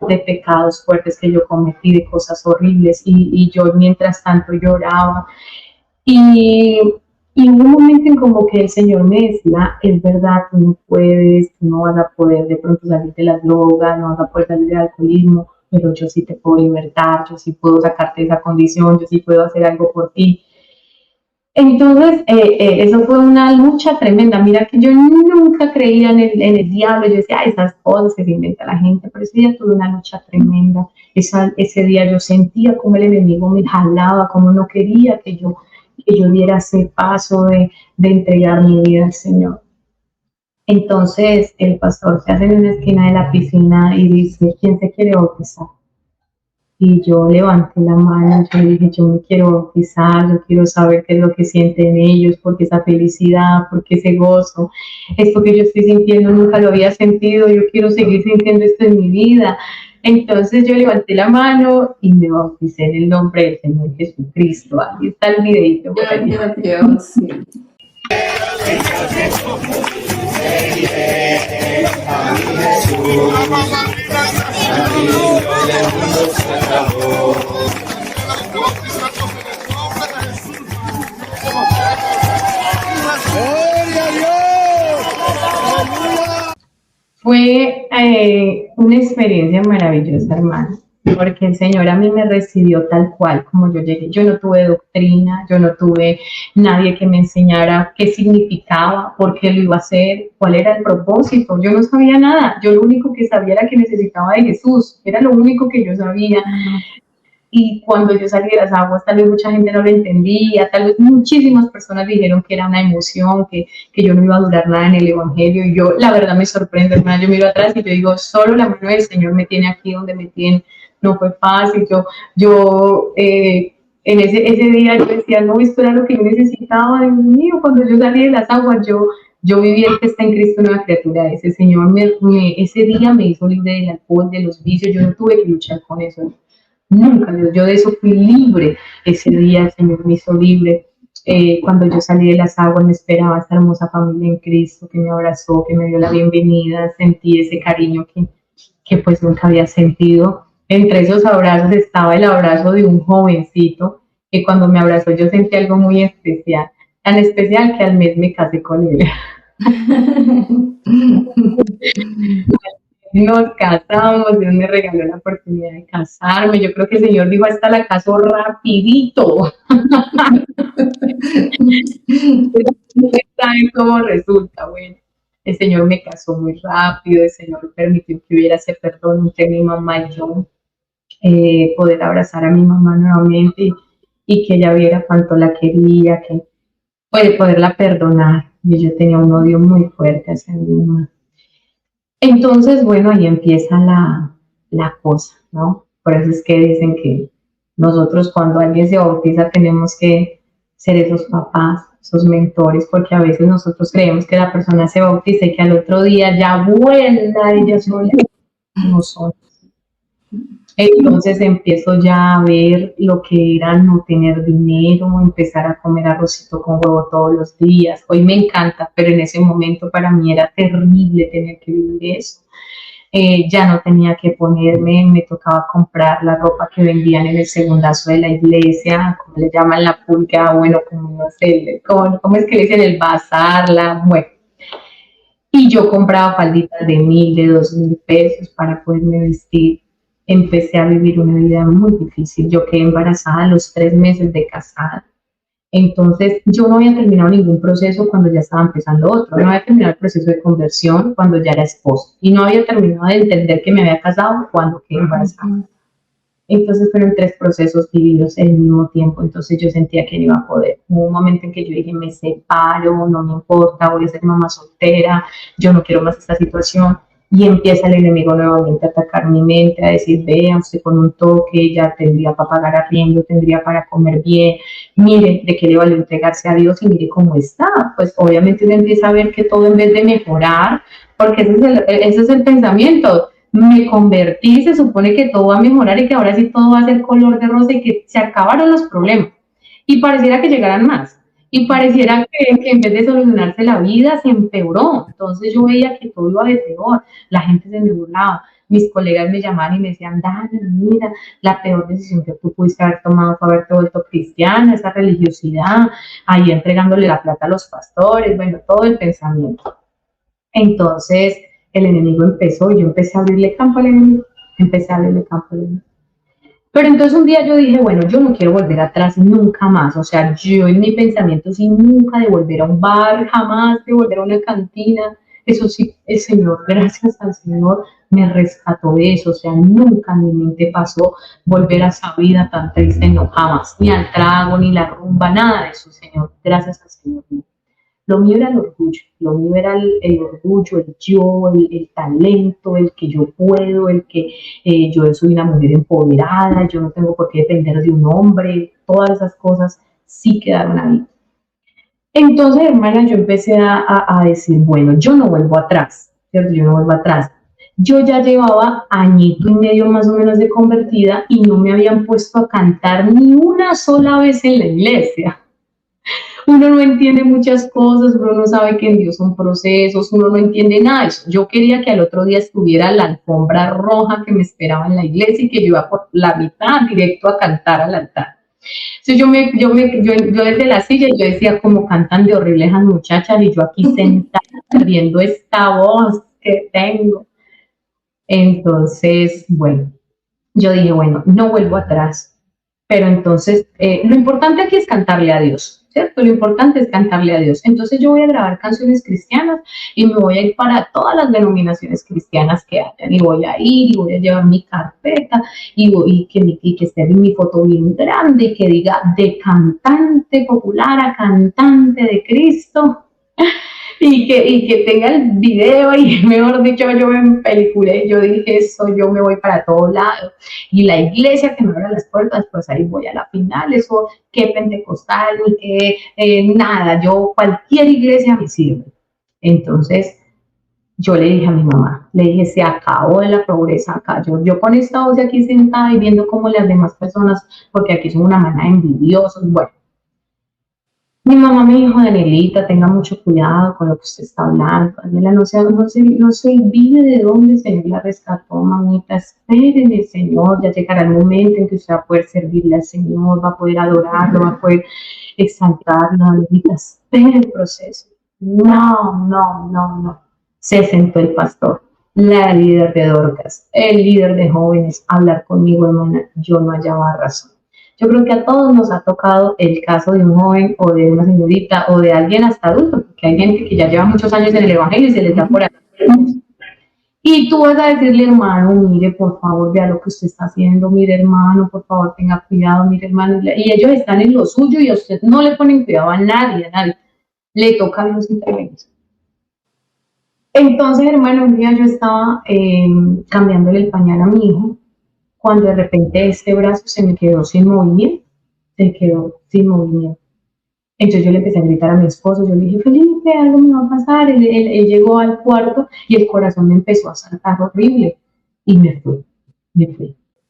de pecados fuertes que yo cometí, de cosas horribles, y yo mientras tanto lloraba. Y, y hubo un momento en como que el Señor me decía, es verdad, tú no puedes, tú no vas a poder de pronto salir de las drogas, no vas a poder salir del alcoholismo, pero yo sí te puedo libertar, yo sí puedo sacarte de esa condición, yo sí puedo hacer algo por ti. Entonces, eso fue una lucha tremenda. Mira que yo nunca creía en el diablo. Yo decía, esas cosas que se inventa la gente, pero ese día tuve una lucha tremenda. Ese día yo sentía como el enemigo me jalaba, como no quería que yo diera ese paso de entregar mi vida al Señor. Entonces, el pastor se hace en una esquina de la piscina y dice, ¿quién se quiere bautizar? Y yo levanté la mano, yo dije, yo me quiero bautizar, yo quiero saber qué es lo que sienten ellos, porque esa felicidad, porque ese gozo, esto que yo estoy sintiendo nunca lo había sentido, yo quiero seguir sintiendo esto en mi vida. Entonces yo levanté la mano y me bauticé en el nombre del Señor Jesucristo. Ahí está el videito. Gracias, Dios. Sí. Fue una experiencia maravillosa, hermano, porque el Señor a mí me recibió tal cual como yo llegué. Yo no tuve doctrina, yo no tuve nadie que me enseñara qué significaba, por qué lo iba a hacer, cuál era el propósito. Yo no sabía nada. Yo lo único que sabía era que necesitaba de Jesús. Era lo único que yo sabía. Y cuando yo salí de las aguas, tal vez mucha gente no lo entendía, tal vez muchísimas personas dijeron que era una emoción, que yo no iba a durar nada en el Evangelio. Y yo, la verdad, me sorprende, hermana. Yo miro atrás y yo digo, solo la mano del Señor me tiene aquí donde me tiene. No fue fácil. En ese día yo decía, no, esto era lo que yo necesitaba, Dios mío. Cuando yo salí de las aguas, yo viví el que está en Cristo, nueva criatura. Ese Señor ese día me hizo libre del alcohol, de los vicios. Yo no tuve que luchar con eso. Nunca, yo de eso fui libre. Ese día el Señor me hizo libre. Cuando yo salí de las aguas me esperaba esta hermosa familia en Cristo que me abrazó, que me dio la bienvenida, sentí ese cariño que pues nunca había sentido. Entre esos abrazos estaba el abrazo de un jovencito que cuando me abrazó yo sentí algo muy especial. tan especial que al mes me casé con él. Nos casamos, Dios me regaló la oportunidad de casarme. Yo creo que el Señor dijo, hasta la casó rapidito. ¿Saben cómo resulta? Bueno, el Señor me casó muy rápido, el Señor permitió que hubiera ese perdón entre mi mamá y yo, poder abrazar a mi mamá nuevamente y que ella viera cuánto la quería, que puede poderla perdonar. Y yo tenía un odio muy fuerte hacia mi mamá. Entonces, bueno, ahí empieza la cosa, ¿no? Por eso es que dicen que nosotros cuando alguien se bautiza tenemos que ser esos papás, esos mentores, porque a veces nosotros creemos que la persona se bautiza y que al otro día ya vuelva ella sola. No son. Entonces empiezo ya a ver lo que era no tener dinero, empezar a comer arrocito con huevo todos los días. Hoy me encanta, pero en ese momento para mí era terrible tener que vivir eso. Ya no tenía que ponerme, me tocaba comprar la ropa que vendían en el segundazo de la iglesia, como le llaman la pulga, bueno, como no sé, ¿cómo es que le dicen el bazar? Bueno. Y yo compraba falditas de 1.000, de 2.000 pesos para poderme vestir. Empecé a vivir una vida muy difícil. Yo quedé embarazada a los 3 meses de casada. Entonces, yo no había terminado ningún proceso cuando ya estaba empezando otro. No había terminado el proceso de conversión cuando ya era esposa. Y no había terminado de entender que me había casado cuando quedé embarazada. Entonces fueron 3 procesos vividos al mismo tiempo, entonces yo sentía que no iba a poder. Hubo un momento en que yo dije, me separo, no me importa, voy a ser mamá soltera, yo no quiero más esta situación. Y empieza el enemigo nuevamente a atacar mi mente, a decir, vea, usted con un toque ya tendría para pagar arriendo, tendría para comer bien, mire, ¿de qué le vale entregarse a Dios y mire cómo está? Pues obviamente uno empieza a ver que todo en vez de mejorar, porque ese es el pensamiento, me convertí, se supone que todo va a mejorar y que ahora sí todo va a ser color de rosa y que se acabaron los problemas. Y pareciera que llegaran más. Y pareciera que en vez de solucionarse la vida, se empeoró. Entonces yo veía que todo iba de peor. La gente se me burlaba. Mis colegas me llamaban y me decían, Dani, mira, la peor decisión que tú pudiste haber tomado fue haberte vuelto cristiana, esa religiosidad, ahí entregándole la plata a los pastores, bueno, todo el pensamiento. Entonces, el enemigo empezó y yo empecé a abrirle campo al enemigo, empecé a abrirle campo al enemigo. Pero entonces un día yo dije, bueno, yo no quiero volver atrás nunca más, o sea, yo en mi pensamiento sí nunca de volver a un bar, jamás de volver a una cantina, eso sí, el Señor, gracias al Señor, me rescató de eso, o sea, nunca en mi mente pasó volver a esa vida tan triste, no, jamás, ni al trago, ni la rumba, nada de eso, Señor, gracias al Señor. Lo mío era el orgullo, lo mío era el orgullo, el yo, el talento, el que yo puedo, el que yo soy una mujer empoderada, yo no tengo por qué depender de un hombre, todas esas cosas sí quedaron ahí. Entonces, hermana, yo empecé a decir, bueno, yo no vuelvo atrás, ¿cierto? Yo no vuelvo atrás. Yo ya llevaba añito y medio más o menos de convertida y no me habían puesto a cantar ni una sola vez en la iglesia. Uno no entiende muchas cosas, uno no sabe que en Dios son procesos, uno no entiende nada de eso. Yo quería que al otro día estuviera la alfombra roja que me esperaba en la iglesia y que yo iba por la mitad directo a cantar al altar. Entonces yo desde la silla yo decía como cantan de horrible esas muchachas y yo aquí sentada perdiendo esta voz que tengo. Entonces, bueno, yo dije, bueno, no vuelvo atrás. Pero entonces, lo importante aquí es cantarle a Dios, ¿cierto? Lo importante es cantarle a Dios. Entonces yo voy a grabar canciones cristianas y me voy a ir para todas las denominaciones cristianas que hayan. Y voy a ir y voy a llevar mi carpeta y que esté mi foto bien grande y que diga de cantante popular a cantante de Cristo. Y que tenga el video y mejor dicho yo me empeliculé, yo dije eso, yo me voy para todos lados y la iglesia que me abra las puertas, pues ahí voy a la final, eso que pentecostal ni que nada, yo cualquier iglesia me sirve. Entonces yo le dije a mi mamá, le dije se acabó de la pobreza acá, yo con esta voz aquí sentada y viendo como las demás personas, porque aquí son una manada de envidiosos, bueno. Mi mamá me dijo, Danielita, tenga mucho cuidado con lo que usted está hablando. Daniela, no se olvide de dónde el Señor la rescató, mamita. Espere en el Señor, ya llegará el momento en que usted va a poder servirle al Señor, va a poder adorarlo, va a poder exaltarlo. Danielita, espere el proceso. No, no, no, no. Se sentó el pastor, la líder de Dorcas, el líder de jóvenes, a hablar conmigo, hermana. Yo no hallaba razón. Yo creo que a todos nos ha tocado el caso de un joven o de una señorita o de alguien hasta adulto, porque hay gente que ya lleva muchos años en el evangelio y se les da por ahí. Y tú vas a decirle, hermano, mire, por favor, vea lo que usted está haciendo, mire, hermano, por favor, tenga cuidado, mire, hermano. Y ellos están en lo suyo y a usted no le ponen cuidado a nadie, a nadie. Le toca a Dios intervenir. Entonces, hermano, un día yo estaba cambiándole el pañal a mi hijo cuando de repente este brazo se me quedó sin movimiento, se quedó sin movimiento. Entonces yo le empecé a gritar a mi esposo, yo le dije, Felipe, algo me va a pasar. Él llegó al cuarto y el corazón me empezó a saltar horrible y me fui.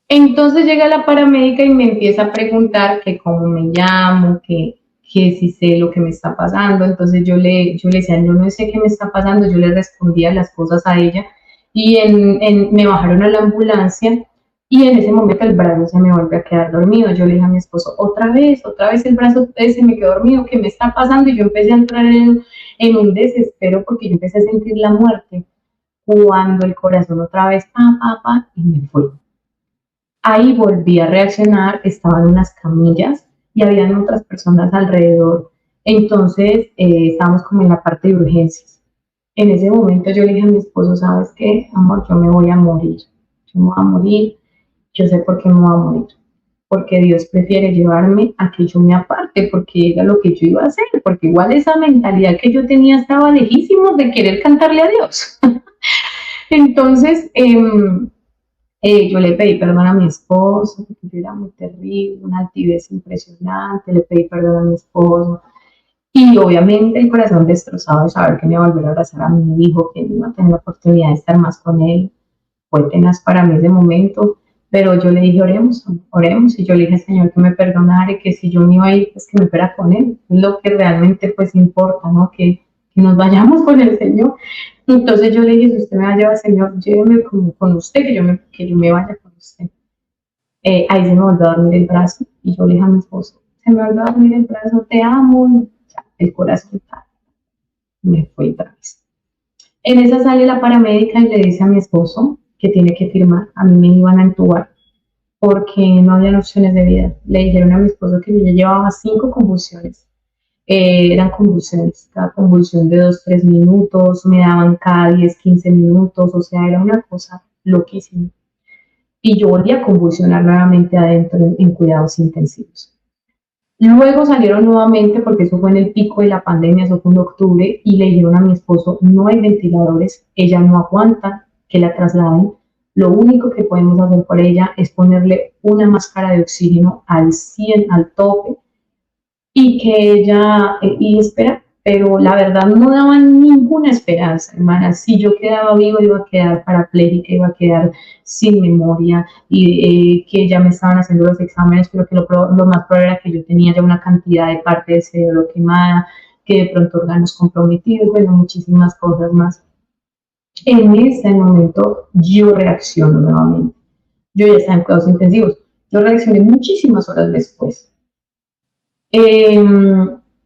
Entonces llega la paramédica y me empieza a preguntar que cómo me llamo, que si sé lo que me está pasando. Entonces yo le decía, yo no sé qué me está pasando, yo le respondía las cosas a ella y me bajaron a la ambulancia y en ese momento el brazo se me vuelve a quedar dormido. Yo le dije a mi esposo, otra vez el brazo se me quedó dormido, ¿qué me está pasando? Y yo empecé a entrar en un desespero porque yo empecé a sentir la muerte cuando el corazón otra vez, y me fue. Ahí volví a reaccionar, estaban unas camillas y habían otras personas alrededor. Entonces estábamos como en la parte de urgencias. En ese momento yo le dije a mi esposo, ¿sabes qué, amor? Yo me voy a morir. Yo me voy a morir. Yo sé por qué me voy a morir. Porque Dios prefiere llevarme a que yo me aparte, porque era lo que yo iba a hacer. Porque igual esa mentalidad que yo tenía estaba lejísimos de querer cantarle a Dios. Entonces, yo le pedí perdón a mi esposo, porque yo era muy terrible, una altivez impresionante, le pedí perdón a mi esposo. Y obviamente el corazón destrozado de saber que me iba a volver a abrazar a mi hijo, que no iba a tener la oportunidad de estar más con él, fue tenaz para mí ese momento. Pero yo le dije, oremos, oremos, y yo le dije, Señor, que me perdonara y que si yo me iba a ir, pues que me fuera con él. Es lo que realmente pues importa, ¿no? Que nos vayamos con el Señor. Entonces yo le dije, si usted me va a llevar, Señor, lléveme con usted, que yo me vaya con usted. Ahí se me volvió a dormir el brazo y yo le dije a mi esposo, se me volvió a dormir el brazo, te amo. Ya, el corazón me fue otra vez. En esa sale la paramédica y le dice a mi esposo que tiene que firmar. A mí me iban a entubar porque no había opciones de vida. Le dijeron a mi esposo que yo ya llevaba 5 convulsiones. Eran convulsiones, cada convulsión de 2, 3 minutos, me daban cada 10, 15 minutos, o sea, era una cosa loquísima. Y yo volví a convulsionar nuevamente adentro en cuidados intensivos. Luego salieron nuevamente, porque eso fue en el pico de la pandemia, eso fue en octubre, y le dijeron a mi esposo, no hay ventiladores, ella no aguanta que la trasladen, lo único que podemos hacer por ella es ponerle una máscara de oxígeno al 100, al tope, y que ella, y espera, pero la verdad no daban ninguna esperanza, hermana. Si yo quedaba vivo, iba a quedar parapléjica, iba a quedar sin memoria, y que ya me estaban haciendo los exámenes, pero que lo más probable era que yo tenía ya una cantidad de parte del cerebro quemada, que de pronto órganos comprometidos, bueno, muchísimas cosas más. En ese momento yo reacciono nuevamente. Yo ya estaba en cuidados intensivos. Yo reaccioné muchísimas horas después. Eh,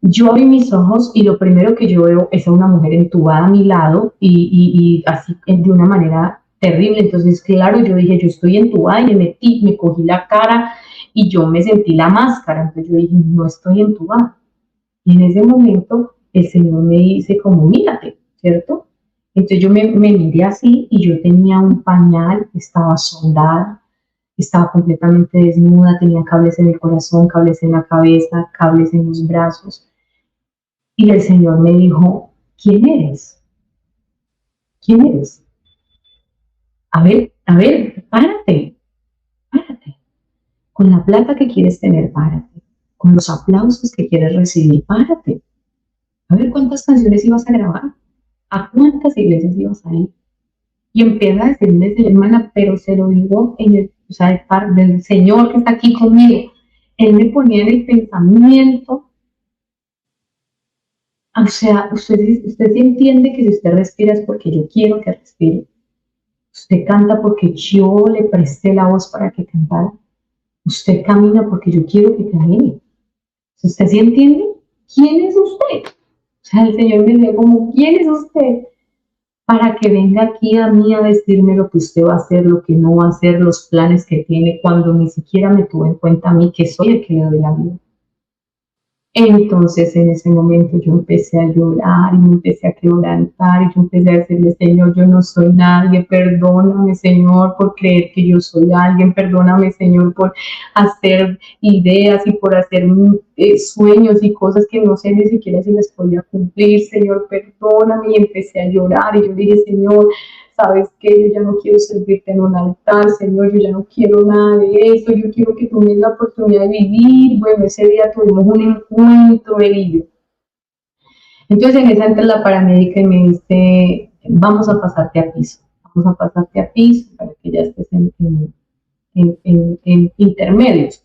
yo abrí mis ojos y lo primero que yo veo es a una mujer entubada a mi lado y así de una manera terrible. Entonces, claro, yo dije, yo estoy entubada y me cogí la cara y yo me sentí la máscara. Entonces yo dije, no estoy entubada. Y en ese momento el Señor me dice como, mírate, ¿cierto? Entonces yo me miré así y yo tenía un pañal, estaba soldada, estaba completamente desnuda, tenía cables en el corazón, cables en la cabeza, cables en los brazos. Y el Señor me dijo, ¿quién eres? ¿Quién eres? A ver, párate, párate. Con la plata que quieres tener, párate. Con los aplausos que quieres recibir, párate. A ver cuántas canciones ibas a grabar, a cuántas iglesias ibas a ir. Y empieza a decirle, hermana, pero se lo digo o sea, del Señor que está aquí conmigo. Él me ponía en el pensamiento O sea, usted sí entiende que si usted respira es porque yo quiero que respire. Usted canta porque yo le presté la voz para que cantara. Usted camina porque yo quiero que camine. ¿Usted sí entiende? ¿Quién es usted? O sea, el Señor me dice como, ¿quién es usted? Para que venga aquí a mí a decirme lo que usted va a hacer, lo que no va a hacer, los planes que tiene, cuando ni siquiera me tuvo en cuenta a mí, que soy el que le doy la vida. Entonces en ese momento yo empecé a llorar y me empecé a quebrantar y yo empecé a decirle, Señor, yo no soy nadie, perdóname, Señor, por creer que yo soy alguien, perdóname, Señor, por hacer ideas y por hacer sueños y cosas que no sé ni siquiera si las podía cumplir, Señor, perdóname. Y empecé a llorar y yo le dije, Señor, ¿sabes qué? Yo ya no quiero servirte en un altar, Señor, yo ya no quiero nada de eso, yo quiero que tú me des la oportunidad de vivir. Bueno, ese día tuvimos un encuentro, él y yo. Entonces en esa entra la paramédica y me dice, vamos a pasarte a piso, vamos a pasarte a piso para que ya estés en intermedios.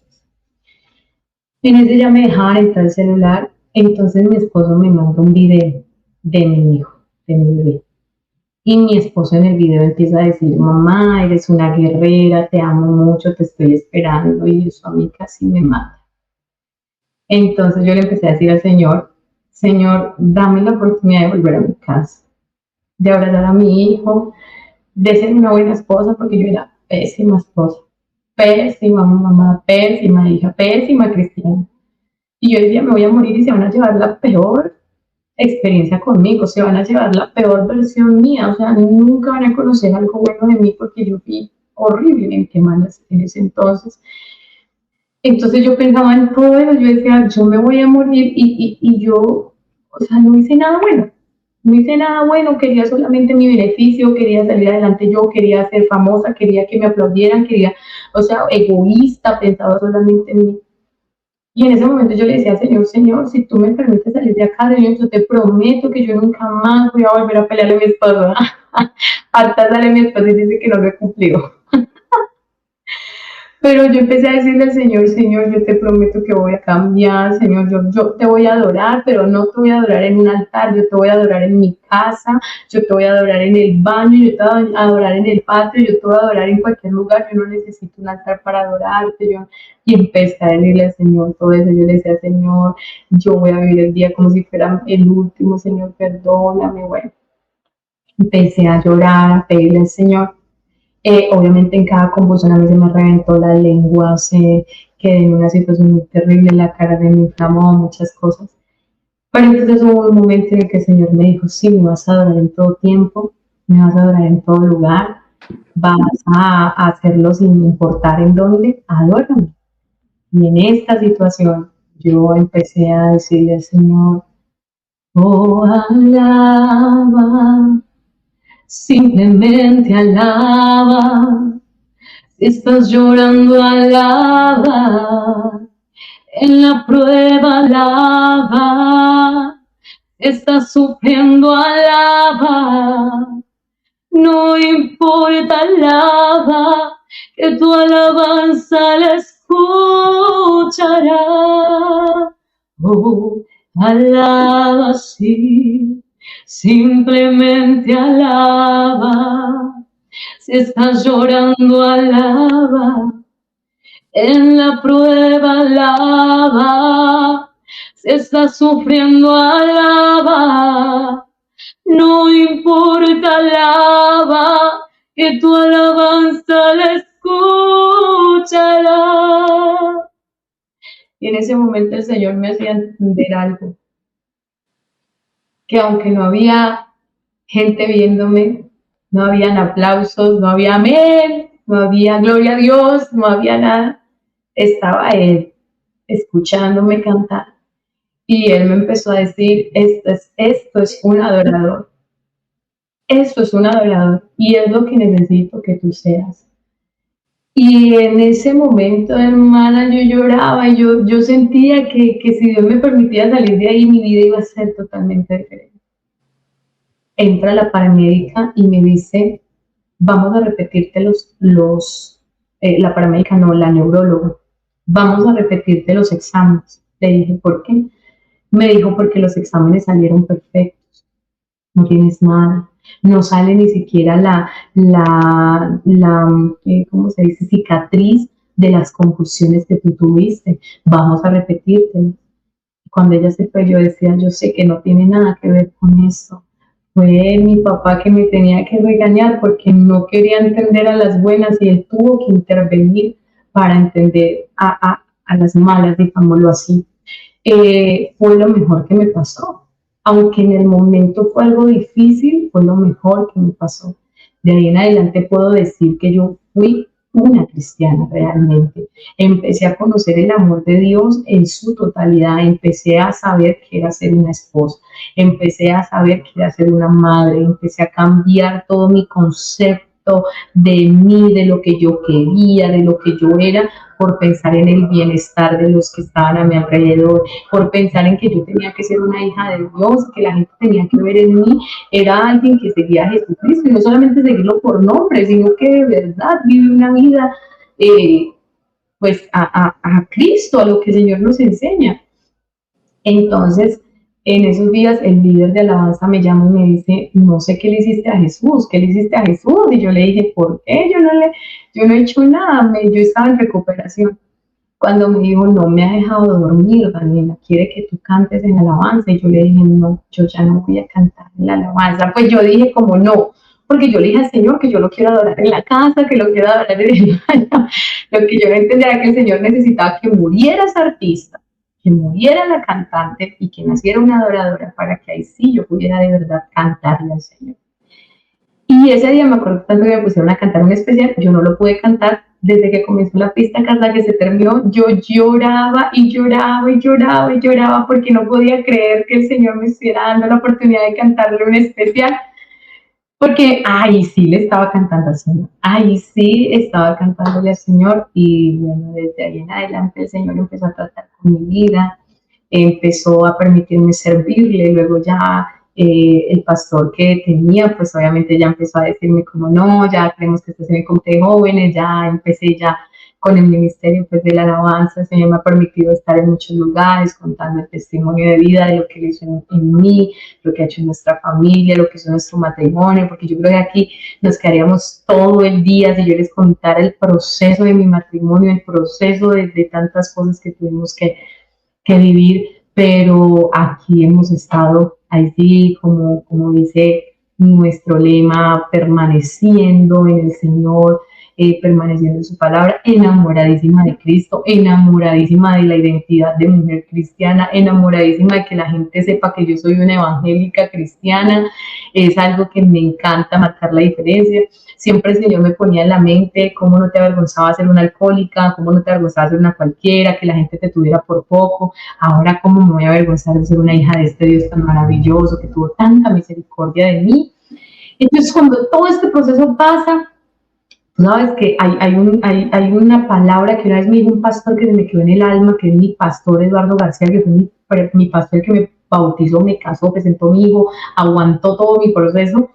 En ese ya me dejaban entrar el celular, entonces mi esposo me manda un video de mi hijo, de mi bebé. Y mi esposo en el video empieza a decir, mamá, eres una guerrera, te amo mucho, te estoy esperando, y eso a mí casi me mata. Entonces yo le empecé a decir al Señor, Señor, dame la oportunidad de volver a mi casa, de abrazar a mi hijo, de ser una buena esposa, porque yo era pésima esposa, pésima mamá, pésima hija, pésima cristiana. Y yo decía, me voy a morir y se van a llevar la peor experiencia conmigo, se van a llevar la peor versión mía, o sea, nunca van a conocer algo bueno de mí porque yo fui horriblemente mala en ese entonces. Entonces yo pensaba en todo eso, yo decía, yo me voy a morir y yo, o sea, no hice nada bueno, no hice nada bueno, quería solamente mi beneficio, quería salir adelante yo, quería ser famosa, quería que me aplaudieran, quería, o sea, egoísta, pensaba solamente en mí. Y en ese momento yo le decía, Señor, Señor, si tú me permites salir de acá, Señor, yo te prometo que yo nunca más voy a volver a pelearle a mi esposo. Harta sale mi esposo y dice que no lo he cumplido. Pero yo empecé a decirle al Señor, Señor, yo te prometo que voy a cambiar, Señor, yo te voy a adorar, pero no te voy a adorar en un altar, yo te voy a adorar en mi casa, yo te voy a adorar en el baño, yo te voy a adorar en el patio, yo te voy a adorar en cualquier lugar, yo no necesito un altar para adorarte. Y empecé a decirle al Señor todo eso, yo le decía, Señor, yo voy a vivir el día como si fuera el último, Señor, perdóname, bueno. Empecé a llorar, a pedirle al Señor. Obviamente en cada convulsión a mí se me reventó la lengua, quedé en una situación muy terrible, la cara se me inflamó, muchas cosas. Pero entonces hubo un momento en el que el Señor me dijo, sí, me vas a adorar en todo tiempo, me vas a adorar en todo lugar, vas a hacerlo sin importar en dónde, adórame. Y en esta situación yo empecé a decirle al Señor, oh, alaba, simplemente alaba. Si estás llorando, alaba. En la prueba, alaba. Estás sufriendo, alaba. No importa, alaba, que tu alabanza la escuchará. Oh, alaba, sí, simplemente alaba. Si estás llorando, alaba. En la prueba, alaba. Si estás sufriendo, alaba. No importa, alaba, que tu alabanza la escuchará. Y en ese momento el Señor me hacía entender algo, que aunque no había gente viéndome, no habían aplausos, no había amén, no había gloria a Dios, no había nada, estaba Él escuchándome cantar. Y Él me empezó a decir, esto es un adorador. Esto es un adorador y es lo que necesito que tú seas. Y en ese momento, hermana, yo lloraba y yo sentía que si Dios me permitía salir de ahí, mi vida iba a ser totalmente diferente. Entra la paramédica y me dice, vamos a repetirte la paramédica no, la neuróloga, vamos a repetirte los exámenes. Le dije, ¿por qué? Me dijo, porque los exámenes salieron perfectos, no tienes nada. No sale ni siquiera ¿cómo se dice? Cicatriz de las convulsiones que tú tuviste. Vamos a repetírtelo. Cuando ella se fue, yo decía, yo sé que no tiene nada que ver con esto. Fue mi papá que me tenía que regañar porque no quería entender a las buenas y él tuvo que intervenir para entender a las malas, digámoslo así. Fue lo mejor que me pasó. Aunque en el momento fue algo difícil, fue lo mejor que me pasó. De ahí en adelante puedo decir que yo fui una cristiana realmente. Empecé a conocer el amor de Dios en su totalidad, empecé a saber que era ser una esposa, empecé a saber que era ser una madre, empecé a cambiar todo mi concepto de mí, de lo que yo quería, de lo que yo era, por pensar en el bienestar de los que estaban a mi alrededor, por pensar en que yo tenía que ser una hija de Dios, que la gente tenía que ver en mí, era alguien que seguía a Jesucristo, y no solamente seguirlo por nombre, sino que de verdad vive una vida pues a Cristo, a lo que el Señor nos enseña. Entonces, en esos días el líder de alabanza me llama y me dice, no sé qué le hiciste a Jesús, ¿qué le hiciste a Jesús? Y yo le dije, ¿por qué? Yo no he hecho nada, yo estaba en recuperación. Cuando me dijo, no me ha dejado dormir, Daniela, quiere que tú cantes en alabanza. Y yo le dije, no, yo ya no voy a cantar en la alabanza. Pues yo dije como no, porque yo le dije al Señor que yo lo quiero adorar en la casa, que lo quiero adorar en el baño. Lo que yo no entendía era que el Señor necesitaba que muriera esa artista, que muriera la cantante y que naciera una adoradora para que ahí sí yo pudiera de verdad cantarle al Señor. Y ese día me acuerdo tanto que me pusieron a cantar un especial, yo no lo pude cantar desde que comenzó la pista hasta que se terminó. Yo lloraba y lloraba y lloraba y lloraba porque no podía creer que el Señor me estuviera dando la oportunidad de cantarle un especial. Porque ahí sí le estaba cantando al Señor, ahí sí estaba cantándole al Señor. Y bueno, desde ahí en adelante el Señor empezó a tratar con mi vida, empezó a permitirme servirle. Luego ya el pastor que tenía, pues obviamente ya empezó a decirme como no, ya creemos que estás en el comité de jóvenes, ya empecé ya con el ministerio pues de la alabanza. El Señor me ha permitido estar en muchos lugares contando el testimonio de vida de lo que Él hizo en mí, lo que ha hecho en nuestra familia, lo que hizo nuestro matrimonio, porque yo creo que aquí nos quedaríamos todo el día si yo les contara el proceso de mi matrimonio, el proceso de tantas cosas que tuvimos que vivir, pero aquí hemos estado, así como dice nuestro lema, permaneciendo en el Señor, permaneciendo en su palabra, enamoradísima de Cristo, enamoradísima de la identidad de mujer cristiana, enamoradísima de que la gente sepa que yo soy una evangélica cristiana. Es algo que me encanta marcar la diferencia. Siempre el Señor me ponía en la mente cómo no te avergonzaba ser una alcohólica, cómo no te avergonzaba ser una cualquiera, que la gente te tuviera por poco. Ahora cómo me voy a avergonzar de ser una hija de este Dios tan maravilloso, que tuvo tanta misericordia de mí. Entonces, cuando todo este proceso pasa, sabes que hay una palabra que una vez me dijo un pastor que se me quedó en el alma, que es mi pastor Eduardo García, que fue mi pastor que me bautizó, me casó, presentó a mi hijo, aguantó todo mi proceso.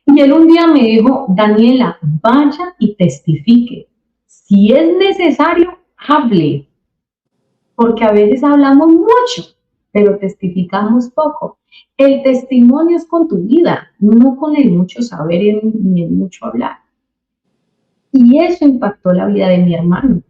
Y él un día me dijo, Daniela, vaya y testifique. Si es necesario, hable. Porque a veces hablamos mucho, pero testificamos poco. El testimonio es con tu vida, no con el mucho saber ni el mucho hablar. Y eso impactó la vida de mi hermano.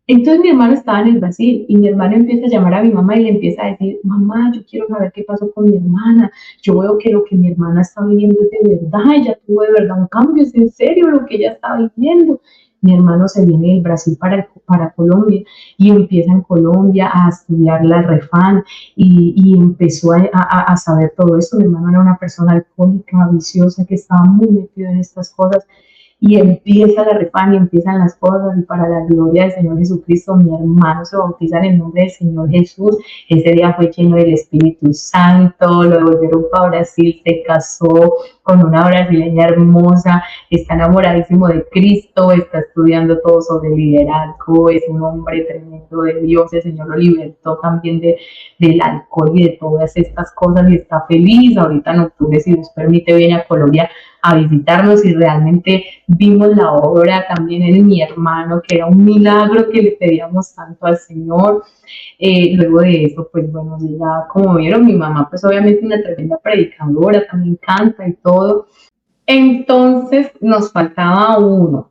Entonces mi hermano estaba en el Brasil y mi hermano empieza a llamar a mi mamá y le empieza a decir, mamá, yo quiero saber qué pasó con mi hermana. Yo veo que lo que mi hermana está viviendo es de verdad, ella tuvo de verdad un cambio, es en serio lo que ella está viviendo. Mi hermano se viene del Brasil para Colombia y empieza en Colombia a estudiar la Refan y empezó a saber todo esto. Mi hermano era una persona alcohólica, viciosa, que estaba muy metido en estas cosas. Y empieza la Refan y empiezan las cosas, y para la gloria del Señor Jesucristo, mi hermano se bautiza en el nombre del Señor Jesús. Ese día fue lleno del Espíritu Santo, lo devolvieron para Brasil, se casó, con una brasileña hermosa, está enamoradísimo de Cristo, está estudiando todo sobre liderazgo, es un hombre tremendo de Dios, el Señor lo libertó también del alcohol y de todas estas cosas y está feliz. Ahorita en octubre, si Dios permite, viene a Colombia a visitarnos y realmente vimos la obra también en mi hermano, que era un milagro que le pedíamos tanto al Señor. Luego de eso, pues bueno, ya como vieron, mi mamá pues obviamente una tremenda predicadora, también canta y todo. Entonces nos faltaba uno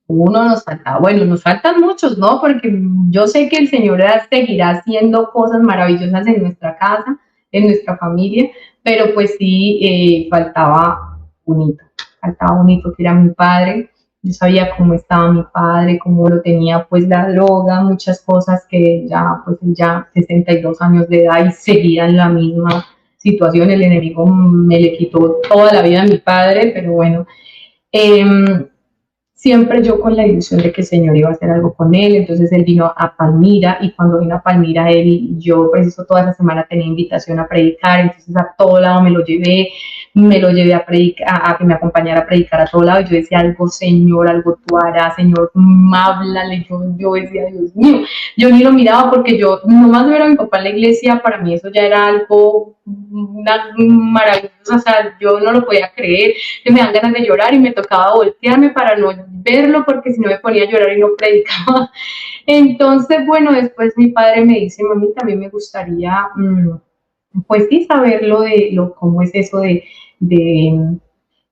nos faltaba, bueno, nos faltan muchos, ¿no? Porque yo sé que el Señor seguirá haciendo cosas maravillosas en nuestra casa, en nuestra familia, pero pues sí, faltaba un hito que era mi padre. Yo sabía cómo estaba mi padre, cómo lo tenía pues la droga, muchas cosas que ya, pues ya 62 años de edad y seguía en la misma situación. El enemigo me le quitó toda la vida a mi padre, pero bueno, eh, siempre yo con la ilusión de que el Señor iba a hacer algo con él. Entonces él vino a Palmira y cuando vino a Palmira yo preciso toda esa semana tenía invitación a predicar, entonces a todo lado me lo llevé a predicar, a que me acompañara a predicar a todo lado. Y yo decía, algo Señor, algo tú harás, Señor, háblale. Yo decía, Dios mío, yo ni lo miraba porque yo nomás ver a mi papá en la iglesia, para mí eso ya era algo maravilloso, o sea, yo no lo podía creer, me dan ganas de llorar y me tocaba voltearme para no verlo porque si no me ponía a llorar y no predicaba. Entonces, bueno, después mi padre me dice, mami, también me gustaría, pues sí, saber cómo es eso de,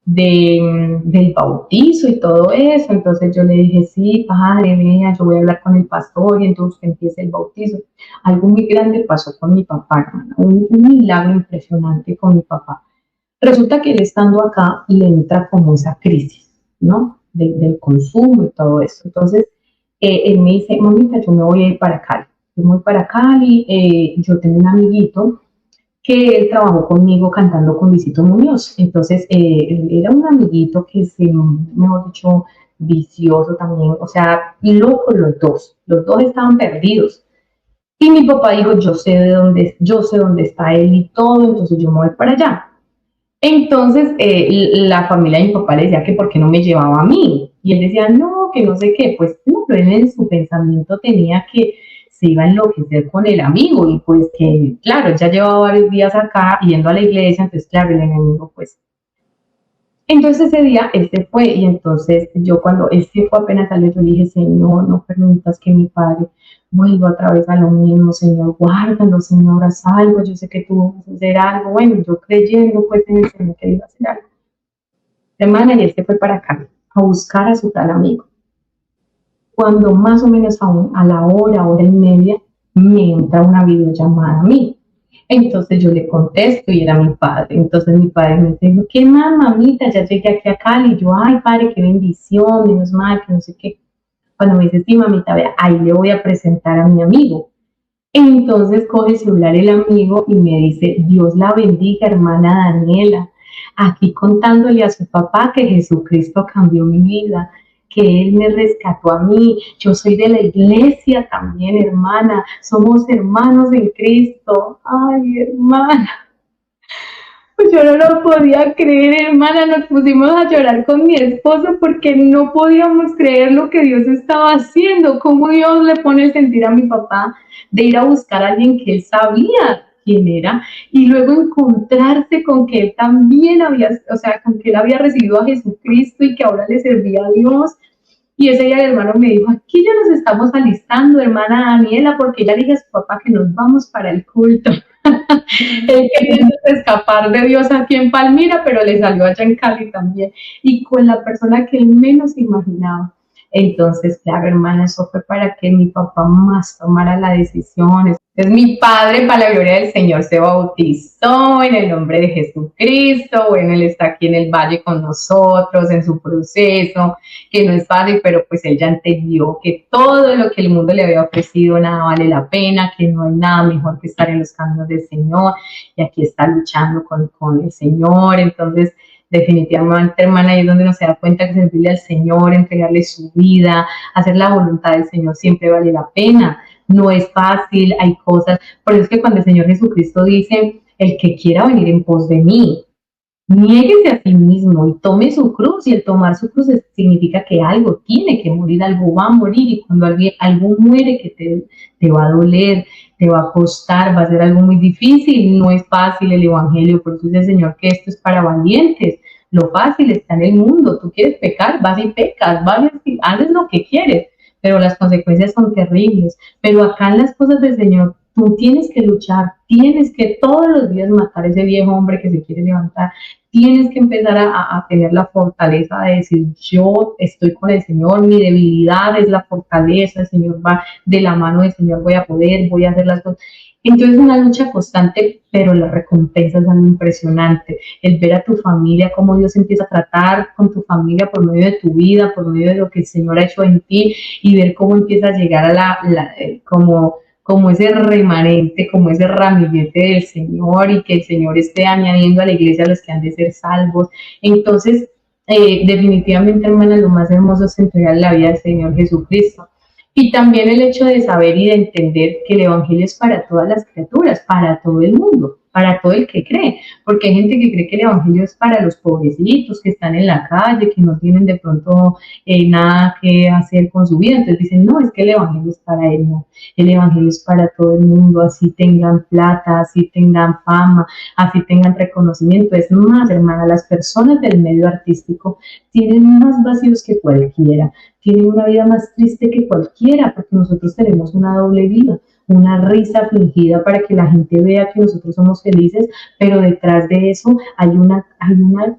del bautizo y todo eso. Entonces yo le dije, sí, padre, vea, yo voy a hablar con el pastor y entonces empieza el bautizo. Algo muy grande pasó con mi papá, hermana, un milagro impresionante con mi papá. Resulta que él estando acá le entra como esa crisis, ¿no? Del consumo y todo eso. Entonces, él me dice, mamita, yo me voy a ir para Cali. Yo me voy para Cali, yo tengo un amiguito que él trabajó conmigo cantando con Luisito Muñoz. Entonces, él era un amiguito que se, mejor dicho, vicioso también, o sea, locos los dos estaban perdidos. Y mi papá dijo, yo sé dónde está él y todo, entonces yo me voy para allá. Entonces, la familia de mi papá le decía que por qué no me llevaba a mí. Y él decía, no, que no sé qué. Pues no, pero él en su pensamiento tenía que se iba a enloquecer con el amigo. Y pues que, claro, ya llevaba varios días acá yendo a la iglesia, entonces, claro, el enemigo, pues. Entonces ese día él se fue y entonces yo cuando él se fue apenas salió, yo le dije, Señor, no permitas que mi padre vuelva otra vez a lo mismo, Señor, guárdalo, Señor, haz algo, yo sé que tú vas a hacer algo. Bueno, yo creyendo pues en el Señor que iba a hacer algo. De manera, y él se fue para acá a buscar a su tal amigo. Cuando más o menos a la hora y media, me entra una videollamada a mí. Entonces yo le contesto y era mi padre. Entonces mi padre me dijo, ¿qué más, mamita? Ya llegué aquí a Cali. Y yo, ay, padre, qué bendición, menos mal, que no sé qué. Cuando me dice, sí, mamita, vea, ahí le voy a presentar a mi amigo. Entonces coge el celular el amigo y me dice, Dios la bendiga, hermana Daniela, aquí contándole a su papá que Jesucristo cambió mi vida, que Él me rescató a mí, yo soy de la iglesia también, hermana, somos hermanos en Cristo. Ay, hermana. Pues yo no lo podía creer, hermana, nos pusimos a llorar con mi esposo porque no podíamos creer lo que Dios estaba haciendo, cómo Dios le pone el sentir a mi papá de ir a buscar a alguien que él sabía quién era y luego encontrarse con que él también había, o sea, con que él había recibido a Jesucristo y que ahora le servía a Dios. Y ese día el hermano me dijo, aquí ya nos estamos alistando, hermana Daniela, porque ya le dije a su papá que nos vamos para el culto. Él quería escapar de Dios aquí en Palmira, pero le salió allá en Cali también. Y con la persona que él menos imaginaba. Entonces, claro, hermana, eso fue para que mi papá más tomara la decisión. Entonces, mi padre, para la gloria del Señor, se bautizó en el nombre de Jesucristo. Bueno, él está aquí en el valle con nosotros, en su proceso, que no es fácil, pero pues él ya entendió que todo lo que el mundo le había ofrecido, nada vale la pena, que no hay nada mejor que estar en los caminos del Señor. Y aquí está luchando con el Señor. Entonces, definitivamente, hermana, ahí es donde uno se da cuenta que servirle al Señor, entregarle su vida, hacer la voluntad del Señor siempre vale la pena. No es fácil, hay cosas. Por eso es que cuando el Señor Jesucristo dice, el que quiera venir en pos de mí, Niéguese a sí mismo y tome su cruz, y el tomar su cruz significa que algo tiene que morir, algo va a morir, y cuando algo muere que te va a doler, te va a costar, va a ser algo muy difícil, no es fácil el evangelio, por eso dice el Señor que esto es para valientes. Lo fácil está en el mundo, tú quieres pecar, vas y pecas, vas y haces lo que quieres, pero las consecuencias son terribles. Pero acá en las cosas del Señor, tú tienes que luchar, tienes que todos los días matar a ese viejo hombre que se quiere levantar, tienes que empezar a tener la fortaleza de decir, yo estoy con el Señor, mi debilidad es la fortaleza, el Señor va de la mano del Señor, voy a poder, voy a hacer las cosas. Entonces es una lucha constante, pero las recompensas son impresionantes. El ver a tu familia, cómo Dios empieza a tratar con tu familia por medio de tu vida, por medio de lo que el Señor ha hecho en ti, y ver cómo empieza a llegar a como ese remanente, como ese ramillete del Señor, y que el Señor esté añadiendo a la iglesia a los que han de ser salvos. Entonces, definitivamente, hermana, lo más hermoso es entregar la vida al Señor Jesucristo. Y también el hecho de saber y de entender que el Evangelio es para todas las criaturas, para todo el mundo, para todo el que cree, porque hay gente que cree que el Evangelio es para los pobrecitos que están en la calle, que no tienen de pronto nada que hacer con su vida, entonces dicen, no, es que el Evangelio es para él, no, el Evangelio es para todo el mundo, así tengan plata, así tengan fama, así tengan reconocimiento. Es más, hermana, las personas del medio artístico tienen más vacíos que cualquiera, tienen una vida más triste que cualquiera, porque nosotros tenemos una doble vida, una risa fingida para que la gente vea que nosotros somos felices, pero detrás de eso hay una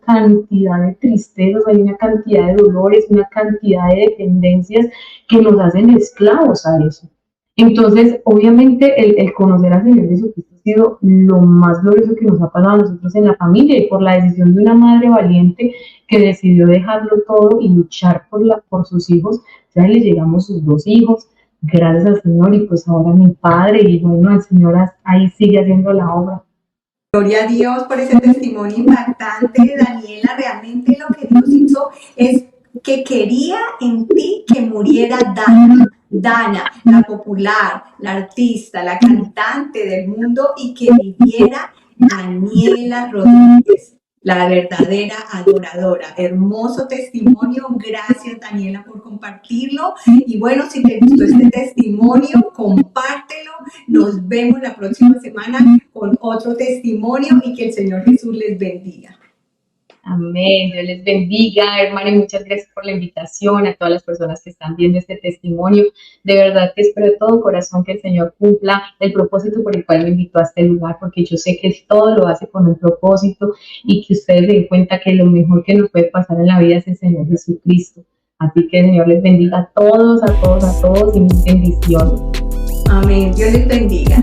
cantidad de tristezas, hay una cantidad de dolores, una cantidad de dependencias que nos hacen esclavos a eso. Entonces, obviamente, el conocer al Señor Jesucristo ha sido lo más glorioso que nos ha pasado a nosotros en la familia, y por la decisión de una madre valiente que decidió dejarlo todo y luchar por sus hijos. Ya le llegamos sus 2 hijos, gracias al Señor, y pues ahora mi padre, y bueno, el Señor ahí sigue haciendo la obra. Gloria a Dios por ese testimonio impactante, Daniela. Realmente lo que Dios hizo es que quería en ti que muriera Dana, la popular, la artista, la cantante del mundo, y que viviera Daniela Rodríguez, la verdadera adoradora. Hermoso testimonio. Gracias, Daniela, por compartirlo. Y bueno, si te gustó este testimonio, compártelo. Nos vemos la próxima semana con otro testimonio, y que el Señor Jesús les bendiga. Amén, Dios les bendiga, hermana, y muchas gracias por la invitación a todas las personas que están viendo este testimonio. De verdad que espero de todo corazón que el Señor cumpla el propósito por el cual me invitó a este lugar, porque yo sé que Él todo lo hace con un propósito, y que ustedes se den cuenta que lo mejor que nos puede pasar en la vida es el Señor Jesucristo. Así que el Señor les bendiga a todos, a todos, a todos, y mis bendiciones. Amén, Dios les bendiga.